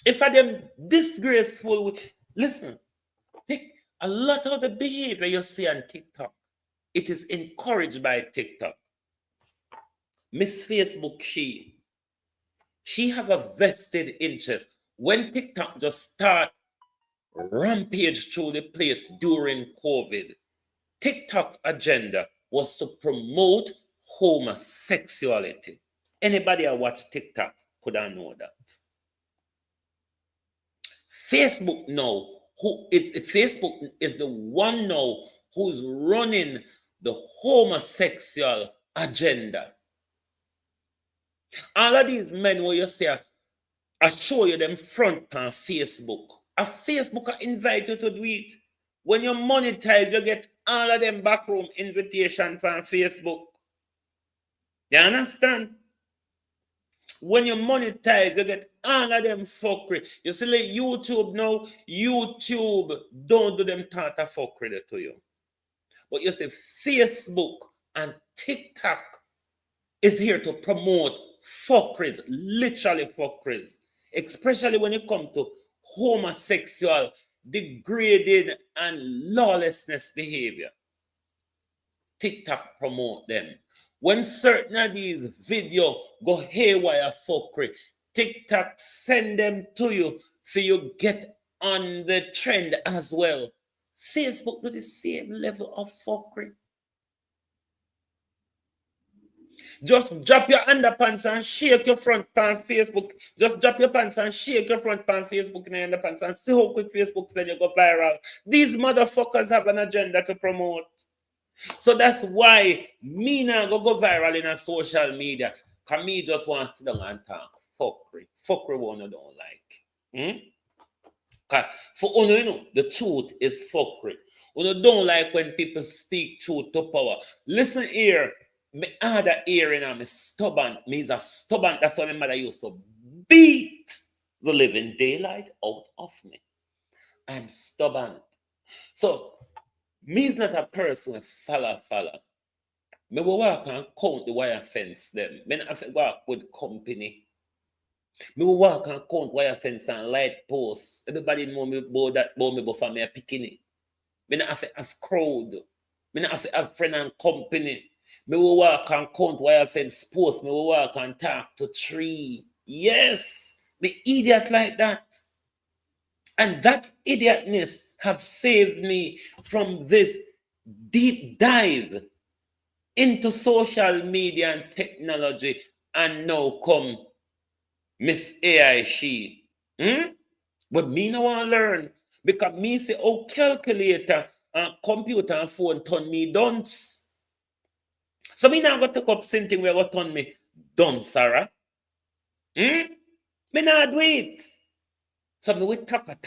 If I them disgraceful, listen, a lot of the behavior you see on TikTok, it is encouraged by TikTok. Miss Facebook, she have a vested interest. When TikTok just start rampage through the place during COVID, TikTok agenda was to promote homosexuality. Anybody who watch TikTok could know that. Facebook now, Facebook is the one now who's running the homosexual agenda. All of these men where you say, I show you them front on Facebook. A Facebook I invite you to do it. When you monetize, you get all of them backroom invitations from Facebook. You understand? When you monetize, you get all of them fuckery. You see, like YouTube now, YouTube don't do them thought of fuckery to you. But you see, Facebook and TikTok is here to promote fuckeries, literally fuckeries, especially when it comes to homosexual, degrading, and lawlessness behavior. TikTok promote them. When certain of these videos go haywire fuckery, TikTok send them to you so you get on the trend as well. Facebook do the same level of fuckery. Just drop your underpants and shake your front pan Facebook. Just drop your pants and shake your front pan Facebook and your underpants and see how quick Facebook then you go viral. These motherfuckers have an agenda to promote. So that's why me now go viral in a social media. Cause me just want to sit down and talk. Fuckery one I don't like. Cause for you know, the truth is fuckery. You don't like when people speak truth to power. Listen here. Me other hearing and me stubborn. Me is a stubborn. That's why my mother used to beat the living daylight out of me. I'm stubborn. So me is not a person with follow. Me will walk and count the wire fence them. Me not walk with company. Me will walk and count wire fence and light posts. Everybody know me about that about me before me a picking. Me not have crowd. Me not have friend and company. Me will walk and count wire fence post. Me will walk and talk to tree. Yes, me idiot like that. And that idiotness have saved me from this deep dive into social media and technology. And now come Miss AI she. But me no want to learn. Because me say, oh, calculator and computer and phone turn me dunce. So me now got to take up something where what turn me dunce, Sarah. Me not do it. So me with taka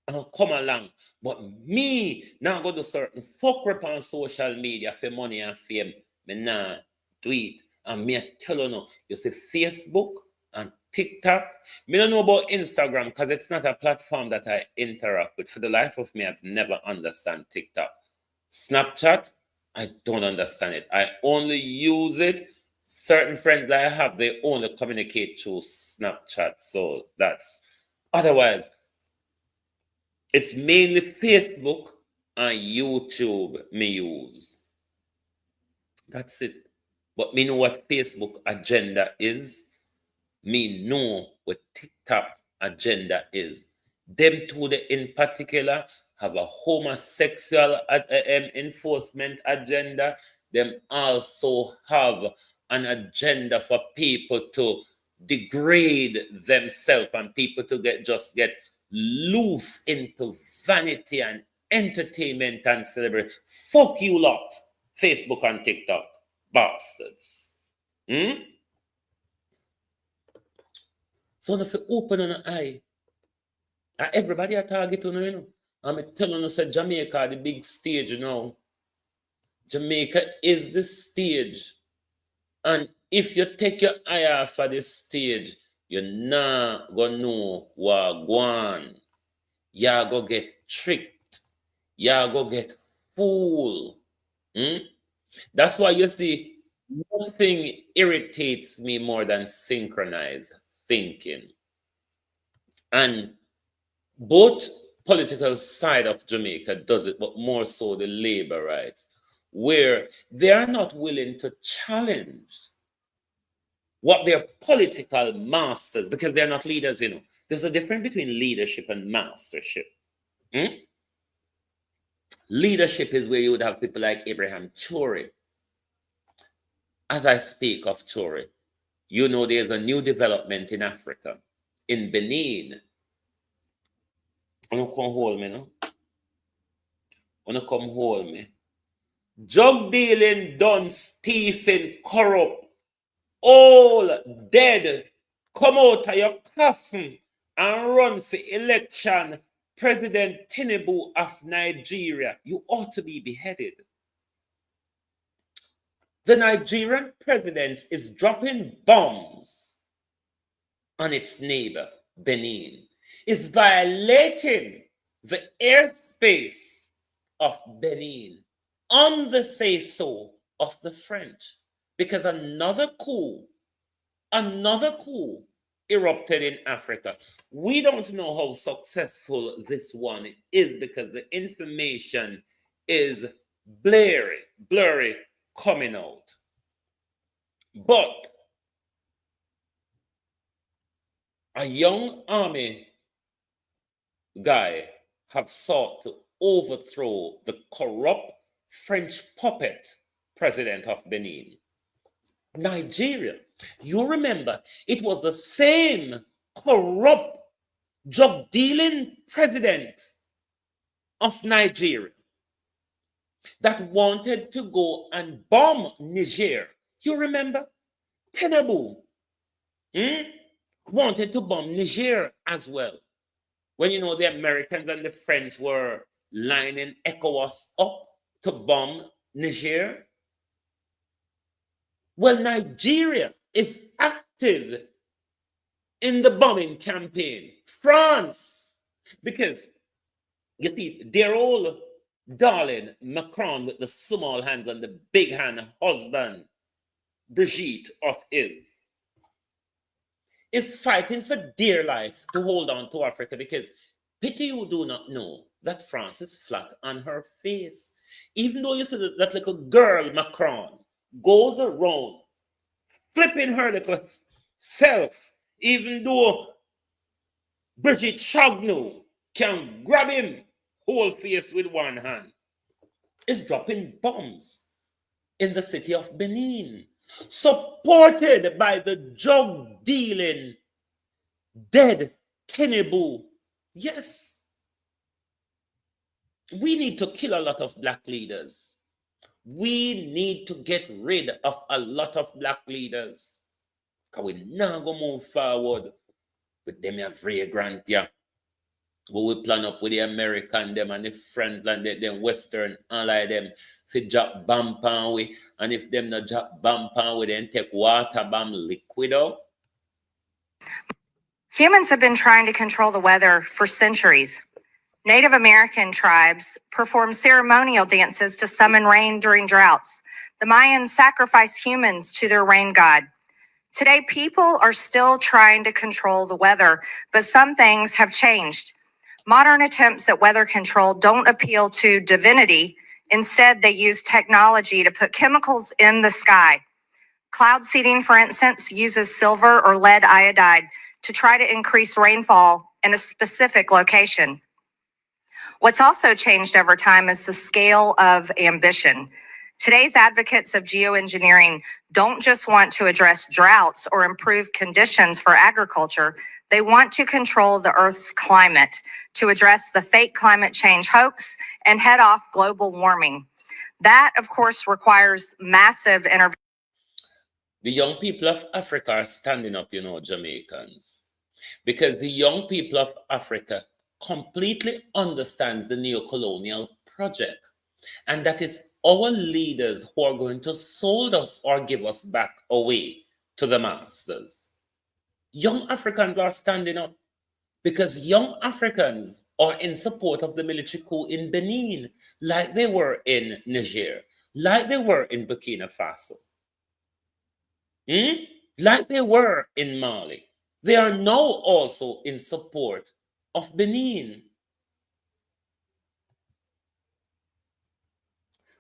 and come along. But me now go to certain fuck rap on social media for money and fame. Me nah do it. And me tell you see Facebook and TikTok. Me don't know about Instagram because it's not a platform that I interact with. For the life of me, I've never understand TikTok. Snapchat, I don't understand it. I only use it. Certain friends that I have, they only communicate through Snapchat. So that's otherwise. It's mainly Facebook and YouTube me use. That's it. But me know what Facebook agenda is. Me know what TikTok agenda is. Them two in particular have a homosexual enforcement agenda. Them also have an agenda for people to degrade themselves and people to get loose into vanity and entertainment and celebrity. Fuck you lot, Facebook and TikTok, bastards. So if you open an eye, everybody a target you know. I'm telling you, say Jamaica the big stage now. Jamaica is the stage. And if you take your eye off of this stage, you're not gonna know what go on. You're gonna get tricked. You're gonna get fooled. That's why you see, nothing irritates me more than synchronized thinking. And both political side of Jamaica does it, but more so the labor rights, where they are not willing to challenge what their political masters, because they're not leaders, you know. There's a difference between leadership and mastership. Leadership is where you would have people like Abraham Chori. As I speak of Chori, you know there's a new development in Africa, in Benin. Wanna come hold me, no? Wanna come hold me? Drug dealing, done, thieving, corrupt, all dead. Come out of your coffin and run for election. President Tinubu of Nigeria, you ought to be beheaded. The Nigerian president is dropping bombs on its neighbor, Benin. Is violating the airspace of Benin on the say-so of the French, because another coup erupted in Africa. We don't know how successful this one is because the information is blurry coming out. But a young army guy have sought to overthrow the corrupt French puppet president of Benin. Nigeria. You remember, it was the same corrupt drug dealing president of Nigeria that wanted to go and bomb Niger. You remember? Tinubu wanted to bomb Niger as well. When you know the Americans and the French were lining ECOWAS up to bomb Niger. Well, Nigeria is active in the bombing campaign. France, because you see, their old darling Macron with the small hands and the big hand husband, Brigitte of his, is fighting for dear life to hold on to Africa, because pity you do not know that France is flat on her face. Even though you see that little girl Macron goes around flipping her little self, even though Brigitte Chagnou can grab him whole face with one hand, is dropping bombs in the city of Benin, supported by the drug dealing dead Tinubu. Yes, we need to kill a lot of black leaders. We need to get rid of a lot of black leaders, because we now go move forward with them a vagrant, yeah. But we plan up with the American them and the friends and them Western ally them to drop bomb pan we, and if them not drop bomb pan we, then take water bomb liquid out. Humans have been trying to control the weather for centuries. Native American tribes perform ceremonial dances to summon rain during droughts. The Mayans sacrificed humans to their rain god. Today, people are still trying to control the weather, but some things have changed. Modern attempts at weather control don't appeal to divinity. Instead, they use technology to put chemicals in the sky. Cloud seeding, for instance, uses silver or lead iodide to try to increase rainfall in a specific location. What's also changed over time is the scale of ambition. Today's advocates of geoengineering don't just want to address droughts or improve conditions for agriculture. They want to control the Earth's climate to address the fake climate change hoax and head off global warming. That, of course, requires massive intervention. The young people of Africa are standing up, you know, Jamaicans, because the young people of Africa completely understands the neocolonial project, and that is our leaders who are going to sold us or give us back away to the masters. Young Africans are standing up because young Africans are in support of the military coup in Benin, like they were in Niger, like they were in Burkina Faso, like they were in Mali. They are now also in support of Benin.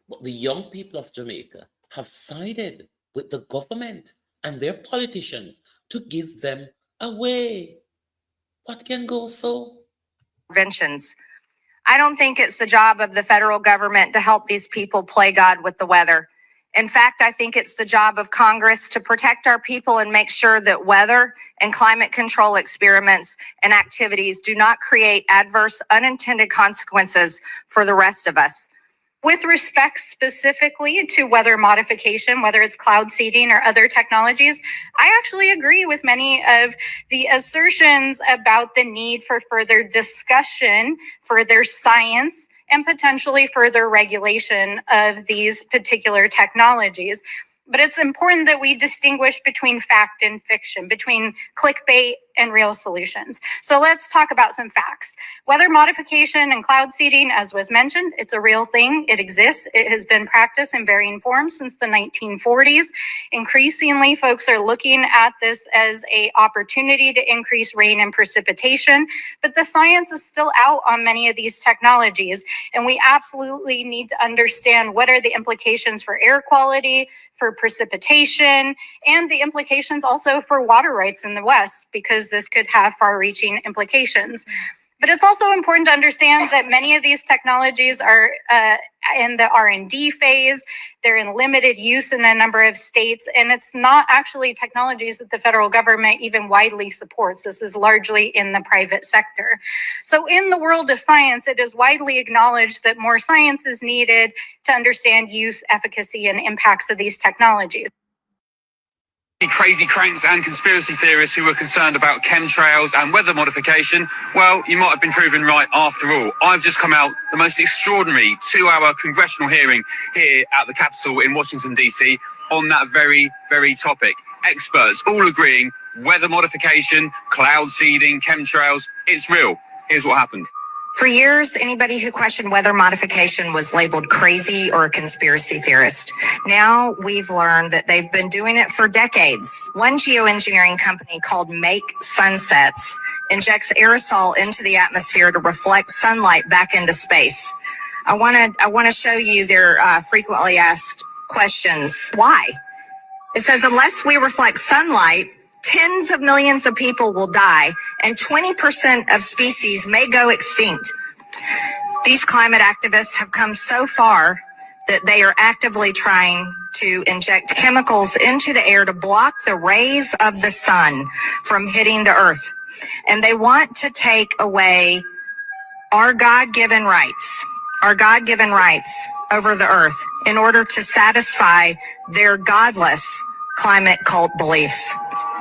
But the young people of Jamaica have sided with the government and their politicians to give them away. What can go so? Interventions. I don't think it's the job of the federal government to help these people play God with the weather. In fact, I think it's the job of Congress to protect our people and make sure that weather and climate control experiments and activities do not create adverse, unintended consequences for the rest of us. With respect specifically to weather modification, whether it's cloud seeding or other technologies, I actually agree with many of the assertions about the need for further discussion, further science, and potentially further regulation of these particular technologies. But it's important that we distinguish between fact and fiction, between clickbait and real solutions. So let's talk about some facts. Weather modification and cloud seeding, as was mentioned, it's a real thing. It exists. It has been practiced in varying forms since the 1940s. Increasingly, folks are looking at this as an opportunity to increase rain and precipitation, but the science is still out on many of these technologies, and we absolutely need to understand what are the implications for air quality, for precipitation, and the implications also for water rights in the West, because this could have far-reaching implications. But it's also important to understand that many of these technologies are in the R&D phase. They're in limited use in a number of states, and it's not actually technologies that the federal government even widely supports. This is largely in the private sector. So in the world of science, it is widely acknowledged that more science is needed to understand use, efficacy, and impacts of these technologies. Crazy cranks and conspiracy theorists who were concerned about chemtrails and weather modification, well, you might have been proven right after all. I've just come out the most extraordinary 2-hour congressional hearing here at the Capitol in Washington, D.C. on that very, very topic. Experts all agreeing weather modification, cloud seeding, chemtrails, it's real. Here's what happened. For years, anybody who questioned weather modification was labeled crazy or a conspiracy theorist. Now we've learned that they've been doing it for decades. One geoengineering company called Make Sunsets injects aerosol into the atmosphere to reflect sunlight back into space. I want to show you their frequently asked questions. Why? It says, unless we reflect sunlight, tens of millions of people will die, and 20% of species may go extinct. These climate activists have come so far that they are actively trying to inject chemicals into the air to block the rays of the sun from hitting the earth. And they want to take away our God-given rights over the earth in order to satisfy their godless climate cult beliefs.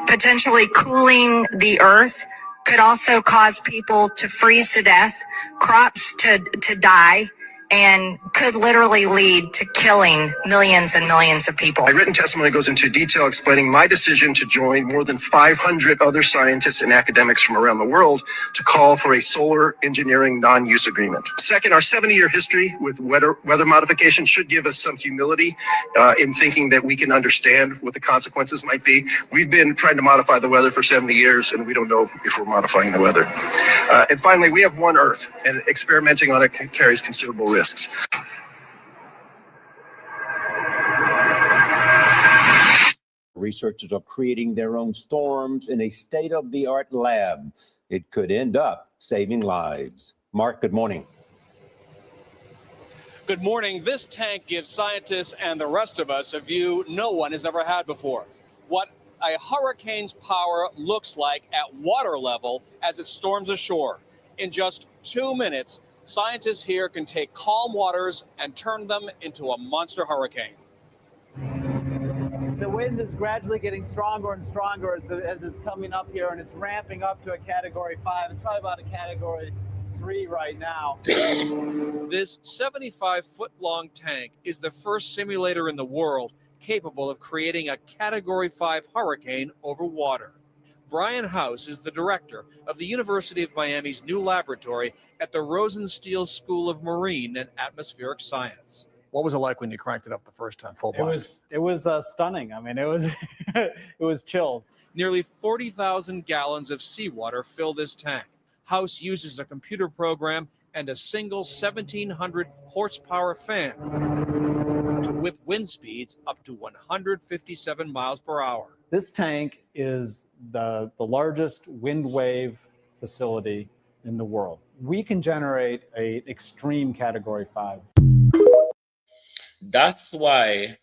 Potentially cooling the earth could also cause people to freeze to death, crops to die, and could literally lead to killing millions and millions of people. My written testimony goes into detail explaining my decision to join more than 500 other scientists and academics from around the world to call for a solar engineering non-use agreement. Second, our 70-year history with weather modification should give us some humility in thinking that we can understand what the consequences might be. We've been trying to modify the weather for 70 years, and we don't know if we're modifying the weather. And finally, we have one Earth, and experimenting on it carries considerable risks. Researchers are creating their own storms in a state-of-the-art lab. It could end up saving lives. Mark, good morning. Good morning. This tank gives scientists and the rest of us a view no one has ever had before. What a hurricane's power looks like at water level as it storms ashore. In just 2 minutes, scientists here can take calm waters and turn them into a monster hurricane. The wind is gradually getting stronger and stronger as it's coming up here, and it's ramping up to a Category 5. It's probably about a Category 3 right now. This 75-foot-long tank is the first simulator in the world capable of creating a Category 5 hurricane over water. Brian House is the director of the University of Miami's new laboratory at the Rosenstiel School of Marine and Atmospheric Science. What was it like when you cranked it up the first time, full blast? It was stunning. I mean, it was it was chilled. Nearly 40,000 gallons of seawater fill this tank. House uses a computer program and a single 1,700 horsepower fan to whip wind speeds up to 157 miles per hour. This tank is the largest wind wave facility in the world. We can generate an extreme Category 5. That's why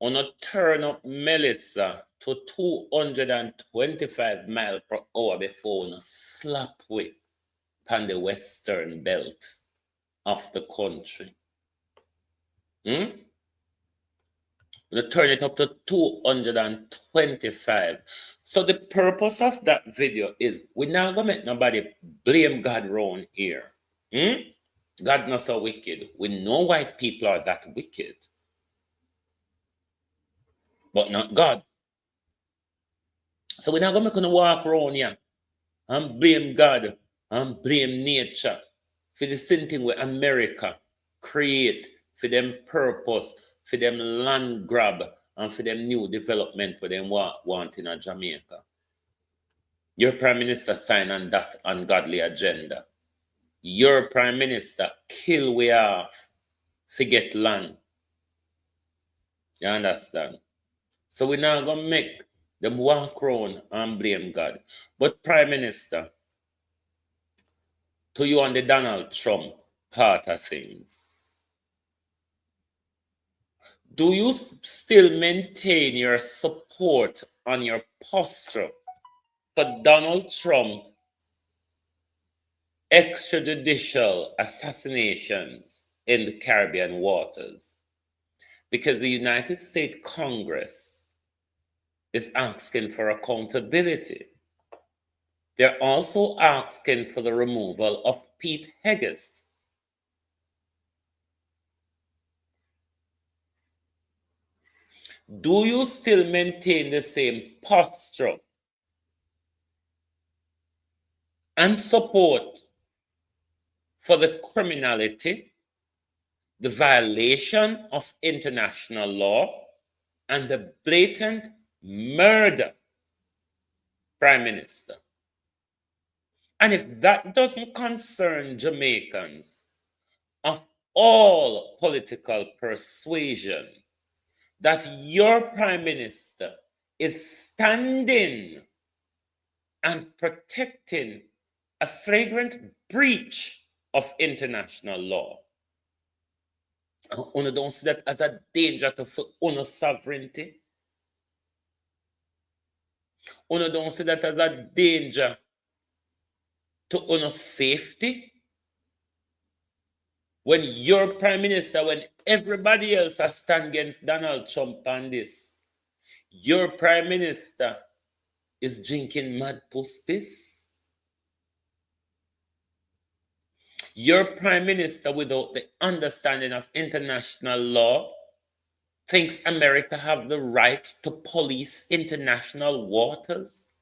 on a turn up Melissa to 225 miles per hour before on slap with on the western belt of the country. We turn it up to 225. So the purpose of that video is we're not gonna make nobody blame God round here. God not so wicked. We know white people are that wicked, but not God. So we're not gonna make no walk around here and blame God and blame nature for the same thing with America create for them purpose, for them land grab, and for them new development for them want in Jamaica. Your prime minister signed on that ungodly agenda. Your prime minister kill we off, forget land. You understand? So we're not gonna make them walk around and blame God. But prime minister, to you on the Donald Trump part of things. Do you still maintain your support on your posture for Donald Trump extrajudicial assassinations in the Caribbean waters? Because the United States Congress is asking for accountability. They're also asking for the removal of Pete Hegseth. Do you still maintain the same posture and support for the criminality, the violation of international law, and the blatant murder, Prime Minister? And if that doesn't concern Jamaicans of all political persuasion, that your Prime Minister is standing and protecting a flagrant breach of international law, and don't see that as a danger to our sovereignty. You don't see that as a danger to our safety. When your Prime Minister, when everybody else has stand against Donald Trump on this, your Prime Minister is drinking mad puss. Your Prime Minister, without the understanding of international law, thinks America have the right to police international waters,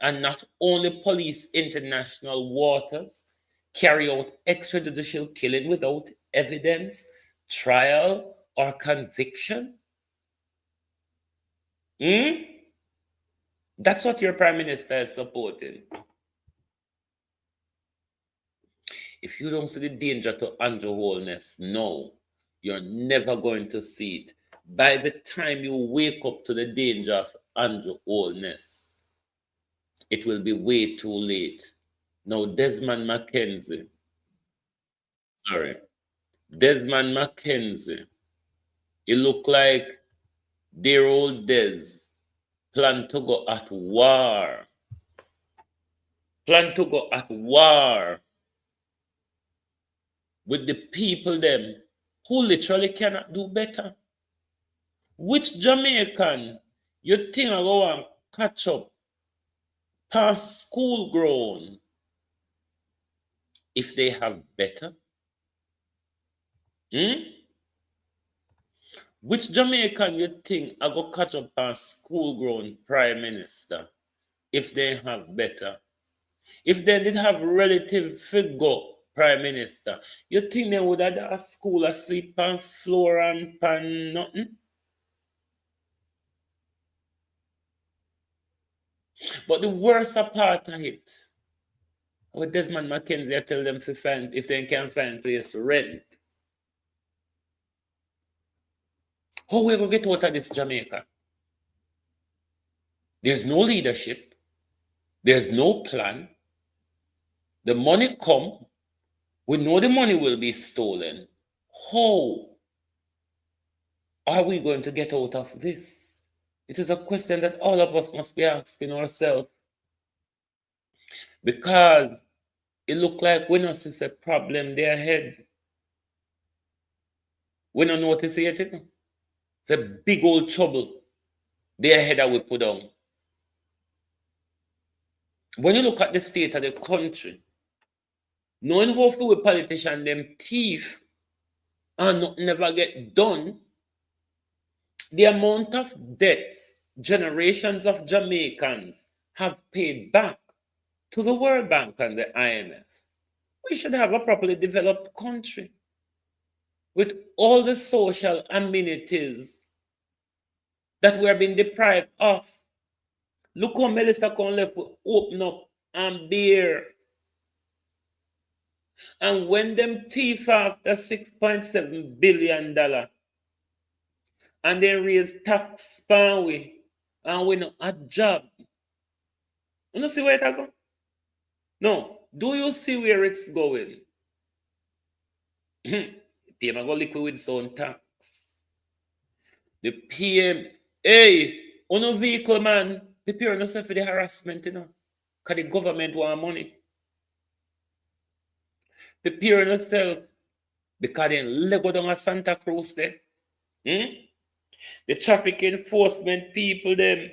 and not only police international waters, carry out extrajudicial killing without evidence, trial, or conviction. That's what your Prime Minister is supporting. If you don't see the danger to Andrew Holness, no, you're never going to see it. By the time you wake up to the danger of Andrew Holness, it will be way too late. Now, Desmond McKenzie, it look like dear old Des plan to go at war. With the people them who literally cannot do better. Which Jamaican you think I go and catch up past school grown if they have better? Which Jamaican you think I go catch up past school grown Prime Minister if they have better? If they did have relative figure Prime Minister, you think they would have a school asleep on floor and pan nothing? But the worst part of it, with Desmond McKenzie, I tell them to find, if they can find place to rent. How we going to get out of this Jamaica? There's no leadership. There's no plan. The money come. We know the money will be stolen. How are we going to get out of this? It is a question that all of us must be asking ourselves. Because it looks like we don't see a problem there ahead. We don't notice it. It's a big old trouble there ahead that we put down. When you look at the state of the country, knowing how few politicians them thief and not never get done, the amount of debts generations of Jamaicans have paid back to the World Bank and the IMF. We should have a properly developed country with all the social amenities that we are being deprived of. Look how Melissa Conley open up and beer. And when them thief after $6.7 billion and they raise tax pan we and we not a job. You know see where it go? No, do you see where it's going? PM go liquid with sound tax. The PM, hey, on a vehicle, man, prepare yourself for the harassment, you know. Because the government want money. Prepare yourself because they Lego down a Santa Cruz there. The traffic enforcement people, them,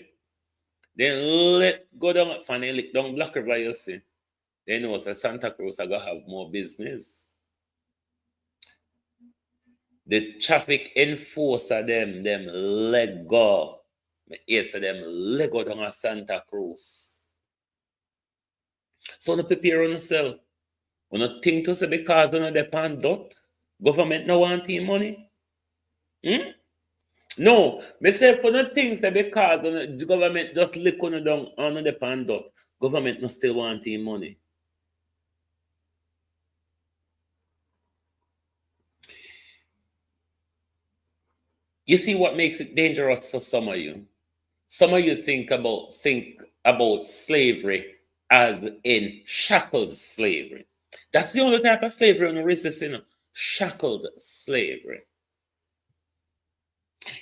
they let go down, and they lick down Black River, you see. They know that Santa Cruz are going to have more business. The traffic enforcer, them let go. Yes, them let go down a Santa Cruz. So, no prepare on yourself. You not think to say because you depend dot, government no want your money? No, me say for no think say because the government just lick on down on depend dot, government no still want your money. You see what makes it dangerous for some of you? Some of you think about slavery as in shackled slavery. That's the only type of slavery on resisting, shackled slavery.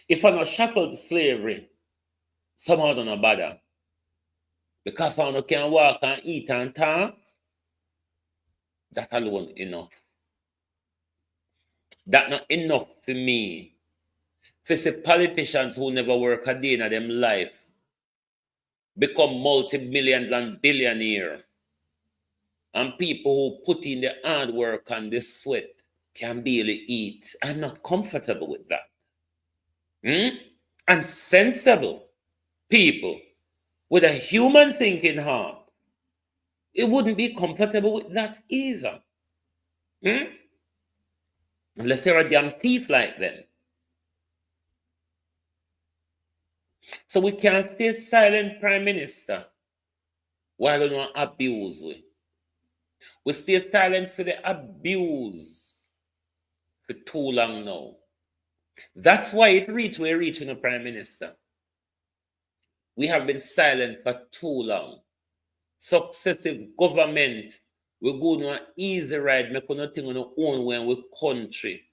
If I'm not shackled slavery, somehow don't bother. Because I can walk and eat and talk, that alone enough. That not enough for me. For say politicians who never work a day in them life become multi-millions and billionaire. And people who put in the hard work and the sweat can barely eat. I'm not comfortable with that. And sensible people with a human thinking heart, it wouldn't be comfortable with that either. Unless you're a damn thief like them. So we can't stay silent, Prime Minister, while we don't abuse we. We stay silent for the abuse for too long now. That's why it reached where we're reaching, the Prime Minister. We have been silent for too long. Successive government, we go on an easy ride, make nothing on our own when we country.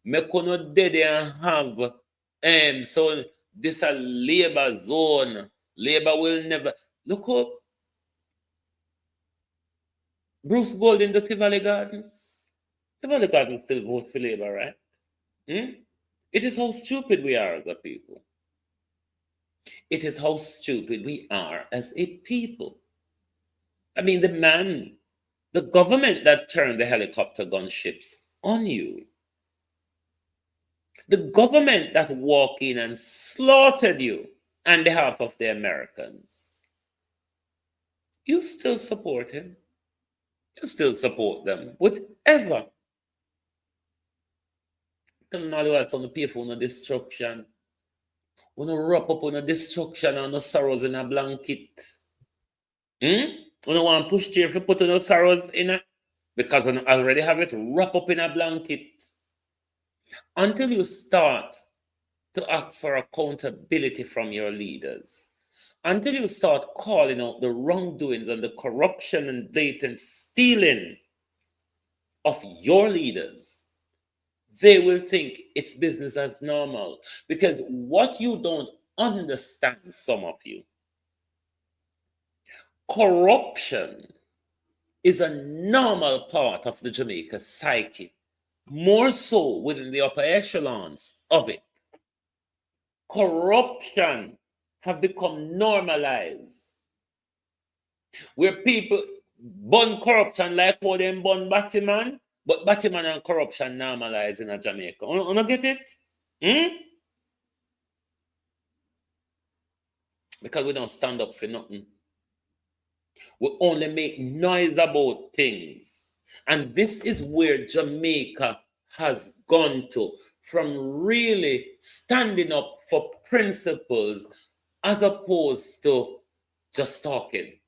Make no dead and have so this a labor zone. Labor will never look up. Bruce Gold in the Tivoli Gardens. Tivoli Gardens still vote for Labor, right? It is how stupid we are as a people. It is how stupid we are as a people. I mean, the government that turned the helicopter gunships on you. The government that walked in and slaughtered you on behalf of the Americans. You still support him. You still support them. Whatever. Can all else on the pay for no destruction. We no wrap up on a destruction and no sorrows in a blanket. We don't want to push chair if you put no sorrows in it. Because we already have it wrapped up in a blanket. Until you start to ask for accountability from your leaders, until you start calling out the wrongdoings and the corruption and blatant stealing of your leaders, they will think it's business as normal. Because what you don't understand, some of you, corruption is a normal part of the Jamaica psyche. More so within the upper echelons of it. Corruption have become normalized. Where people burn corruption like how they burn Batman, but Batman and corruption normalized in Jamaica. You don't get it? Because we don't stand up for nothing. We only make noise about things. And this is where Jamaica has gone to, from really standing up for principles as opposed to just talking.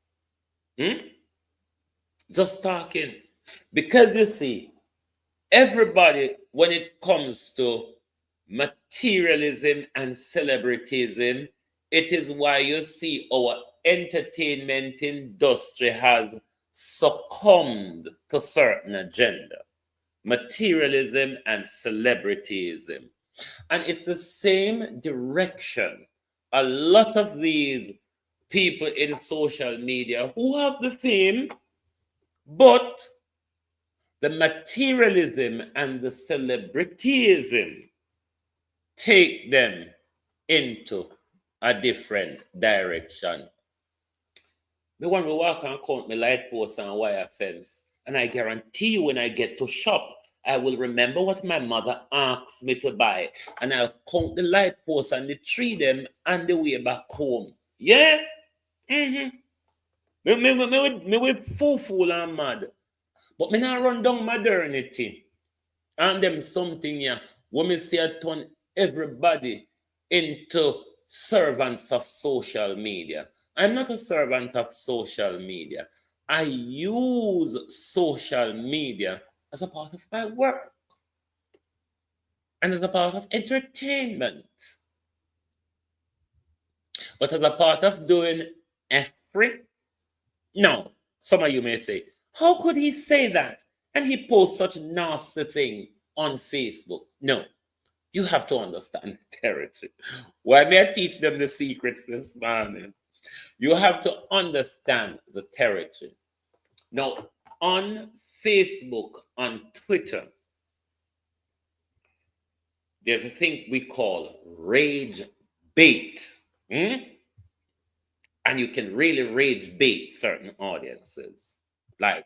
Just talking. Because you see, everybody, when it comes to materialism and celebritism, it is why you see our entertainment industry has succumbed to certain agenda, materialism and celebrityism. And it's the same direction a lot of these people in social media who have the fame, but the materialism and the celebrityism take them into a different direction. The one who walk and count my light posts and wire fence, and I guarantee you when I get to shop, I will remember what my mother asked me to buy, and I'll count the light posts and the tree them on the way back home. Yeah? Me with fool and mad. But me not run down modernity. And them something here, when me see I turn everybody into servants of social media. I'm not a servant of social media. I use social media as a part of my work and as a part of entertainment. But as a part of doing every, no, some of you may say, how could he say that? And he posts such nasty thing on Facebook. No, you have to understand the territory. Why may I teach them the secrets this morning? You have to understand the territory. Now, on Facebook, on Twitter, there's a thing we call rage bait. And you can really rage bait certain audiences, like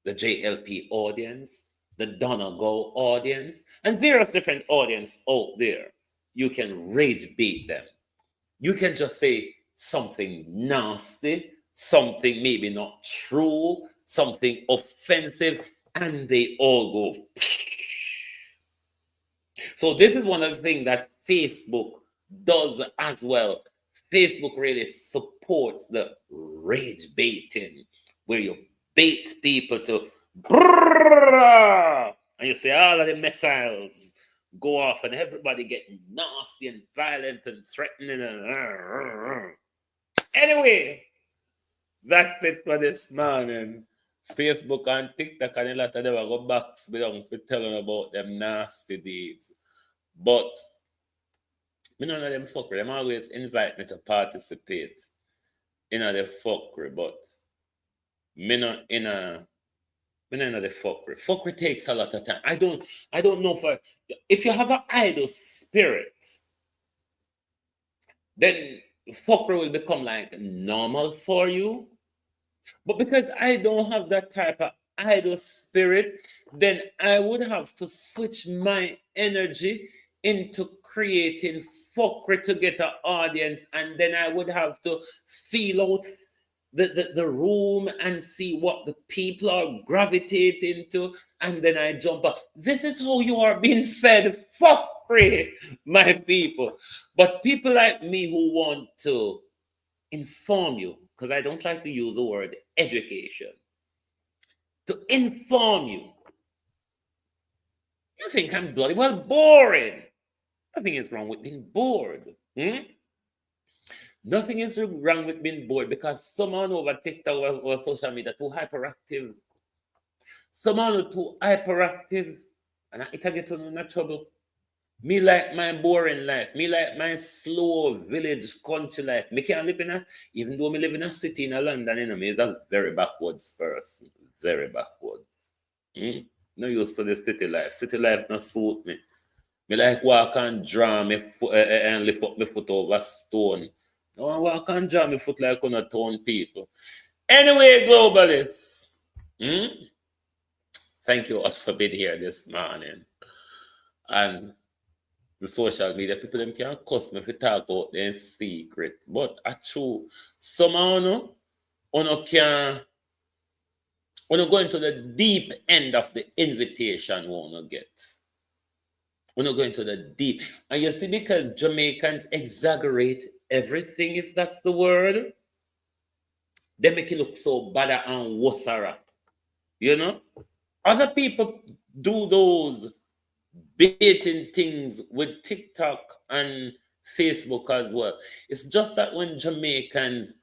the JLP audience, the Donegal audience, and various different audiences out there. You can rage bait them. You can just say something nasty, something maybe not true, something offensive, and they all go. So this is one of the things that Facebook does as well. Facebook really supports the rage baiting, where you bait people to brrrr, and you say all of the missiles go off and everybody get nasty and violent and threatening and anyway, that's it for this morning. Facebook and TikTok and a lot of them will go back down for telling about them nasty deeds. But me none of them fuckery. Them always invite me to participate in the fuckery, but me not in the fuckery. Fuckery takes a lot of time. I don't know if you have an idle spirit, then fuckery will become like normal for you. But because I don't have that type of idle spirit, then I would have to switch my energy into creating fuckery to get an audience, and then I would have to feel out the room and see what the people are gravitating to, and then I jump up. This is how you are being fed fuckery, my people. But people like me who want to inform you, because I don't like to use the word education, to inform you. You think I'm bloody well boring. Nothing is wrong with being bored. Nothing is wrong with being bored, because someone over TikTok or social media too hyperactive. Someone too hyperactive, and it get in trouble. Me like my boring life. Me like my slow village country life. Me can't live in even though me live in a city in London, you know, me is a very backwards person. Very backwards. No used to the city life. City life not suit me. Me like walk and draw me and lift up my foot over stone. No, I walk and draw my foot like on a town people. Anyway, globalists. Thank you all for being here this morning. And the social media people them can't cuss me if you talk about them secret. But true, somehow no can go into the deep end of the invitation wanna get. We're not going to the deep. And you see, because Jamaicans exaggerate everything, if that's the word, they make it look so bad and wassara. You know? Other people do those baiting things with TikTok and Facebook as well. It's just that when Jamaicans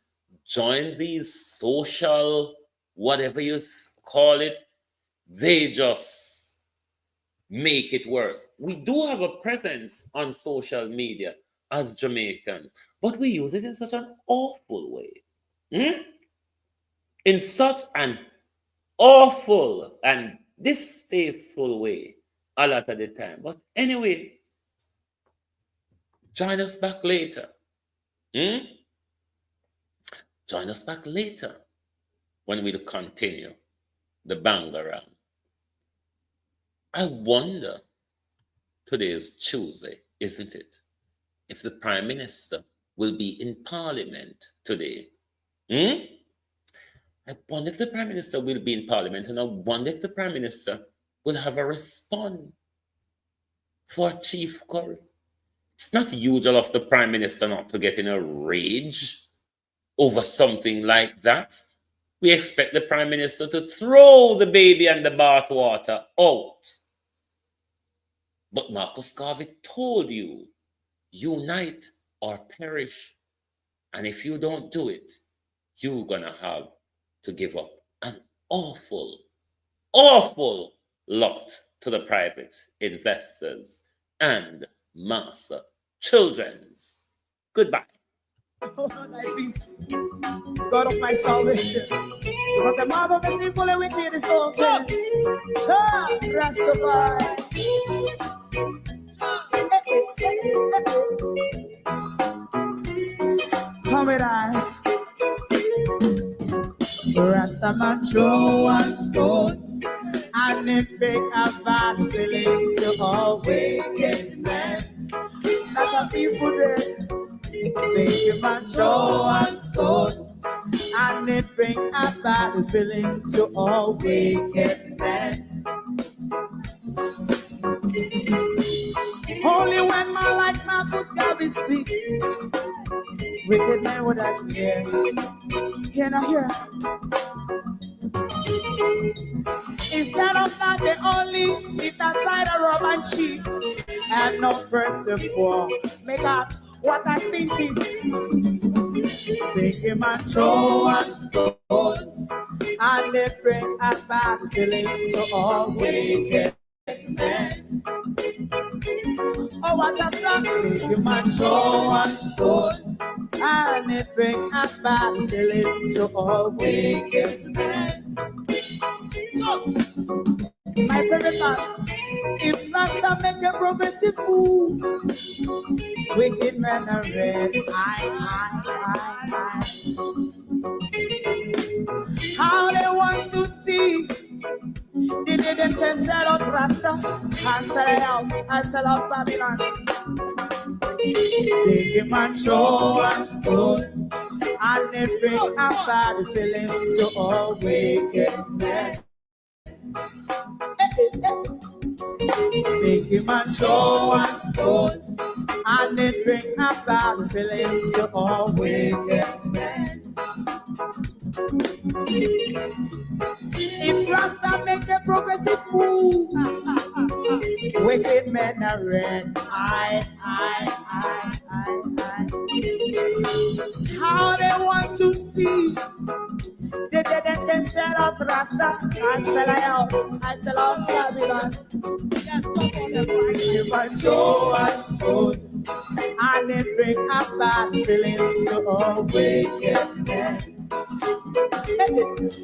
join these social whatever you call it, they just make it worse. We do have a presence on social media as Jamaicans, but we use it in such an awful way. In such an awful and distasteful way a lot of the time. But anyway, join us back later. Join us back later when we'll continue the bang around. I wonder, today is Tuesday, isn't it? If the Prime Minister will be in Parliament today. I wonder if the Prime Minister will be in Parliament, and I wonder if the Prime Minister will have a response for Chief Curry. It's not usual of the Prime Minister not to get in a rage over something like that. We expect the Prime Minister to throw the baby and the bathwater out. But Marcus Garvey told you, unite or perish. And if you don't do it, you're gonna have to give up an awful, awful lot to the private investors and master children's. Goodbye. God of my salvation, because the mouth of the sinful and wicked is open. Rastafari. Come with I. Rastaman throw one stone, and it bring a bad feeling to all wicked men. That's a beautiful day. Make a man throw one stone, and it bring a bad feeling to all wicked men. Only when man like Marcus Garvey speak, wicked men would I hear. Can I hear? Instead of that, they only sit aside and rub and cheat, and not press the floor. Make up what I seen to. Make him a throw and stone, and they bring a bad feeling to all wicked men. Oh, what a plan! Make him a throw and stone, and it bring a bad feeling to all wicked men. My favorite part, if Rasta make a progressive move, wicked men are red. How they want to see, they didn't can sell out Rasta and sell it out and sell out Babylon. They give man show and stone, and they bring a bad feeling to all wicked men. Make him a show and stone, and it bring a bad feeling to all wicked men. If Rasta make a progressive move, wicked men are red. How they want to see, they can sell out Rasta and sell out Babylon. Yes, come on, that's right. If I show and stone, and it bring a bad feeling to all wicked men.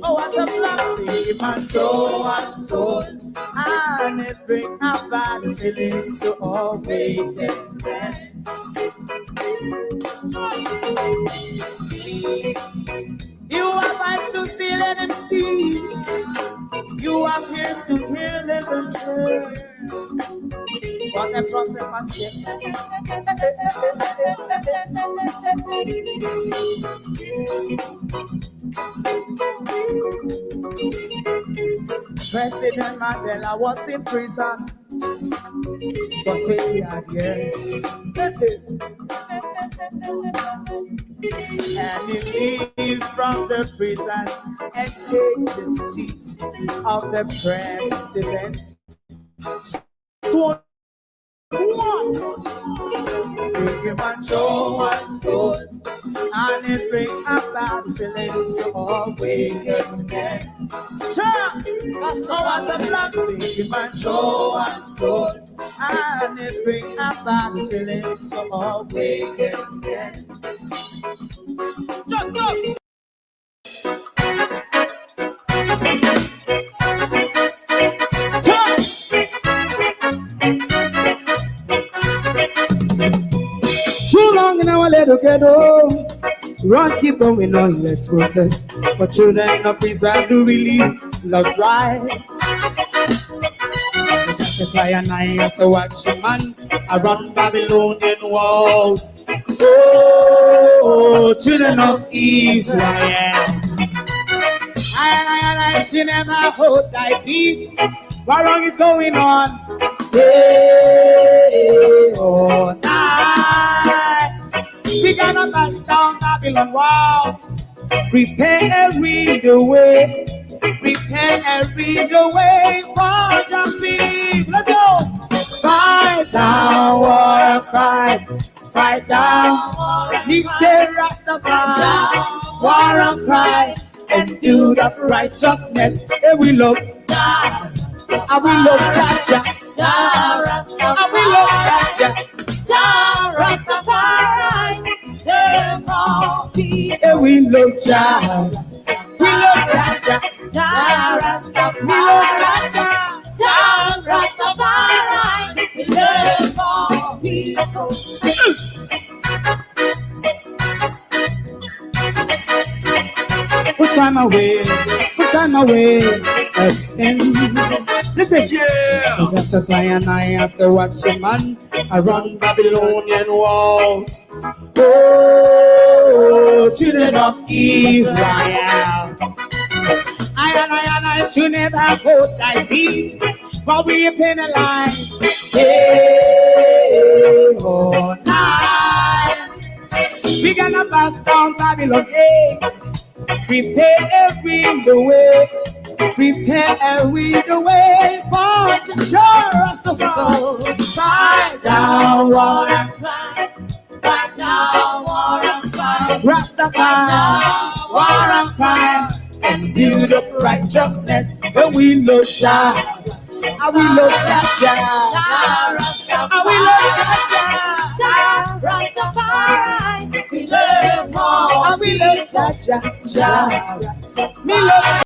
Oh, what a plan! If I show and stone, and it bring a bad feeling to all wicked men. You have eyes to see, let them see. You have ears to hear, let them hear. What a prophet must say. President Mandela was in prison for 20 odd years. And he leave from the prison and take the seat of the president. One, big him and show and stone, and it brings a bad feeling to awaken men. Sure, oh, what's a black baby man show us good, and it brings a bad feeling to awaken men. Just go. Too long in our little ghetto, run keep going on, let's process. For children of Israel do really love rights. Justify and I as a watching man around Babylonian walls. Oh, children of Israel, I should never hold thy peace. What wrong is going on? Hey, oh, night. We gonna pass down Babylon walls. Prepare the way. Prepare the way for jumping. Let's go. Fight down, war cry. Fight down. He said Rastafari. War and cry. And do the righteousness. And we love Jah. And we love Jah. Jah Rastafari. And we love Jah. Jah Rastafari. And we love Jah. We love Jah. Jah Rastafari. We love Jah. Jah Rastafari. We love all people. Put time away again. Listen, yeah. Just as I and I as a watching man, I run Babylonian walls. Oh, children of Israel, I should never hold thy peace, but we penalize. Hey, oh, night. We gonna pass down Babylon gates. Prepare the way. Prepare the way for Jah Rastafari. Fight down, war and cry. Fight down, war and cry. Rastafari, war and cry. And build up righteousness. And we love Jah. And we love Jah. And we love Jah. Jah Rastafari. We love all. And we love Jah. Me love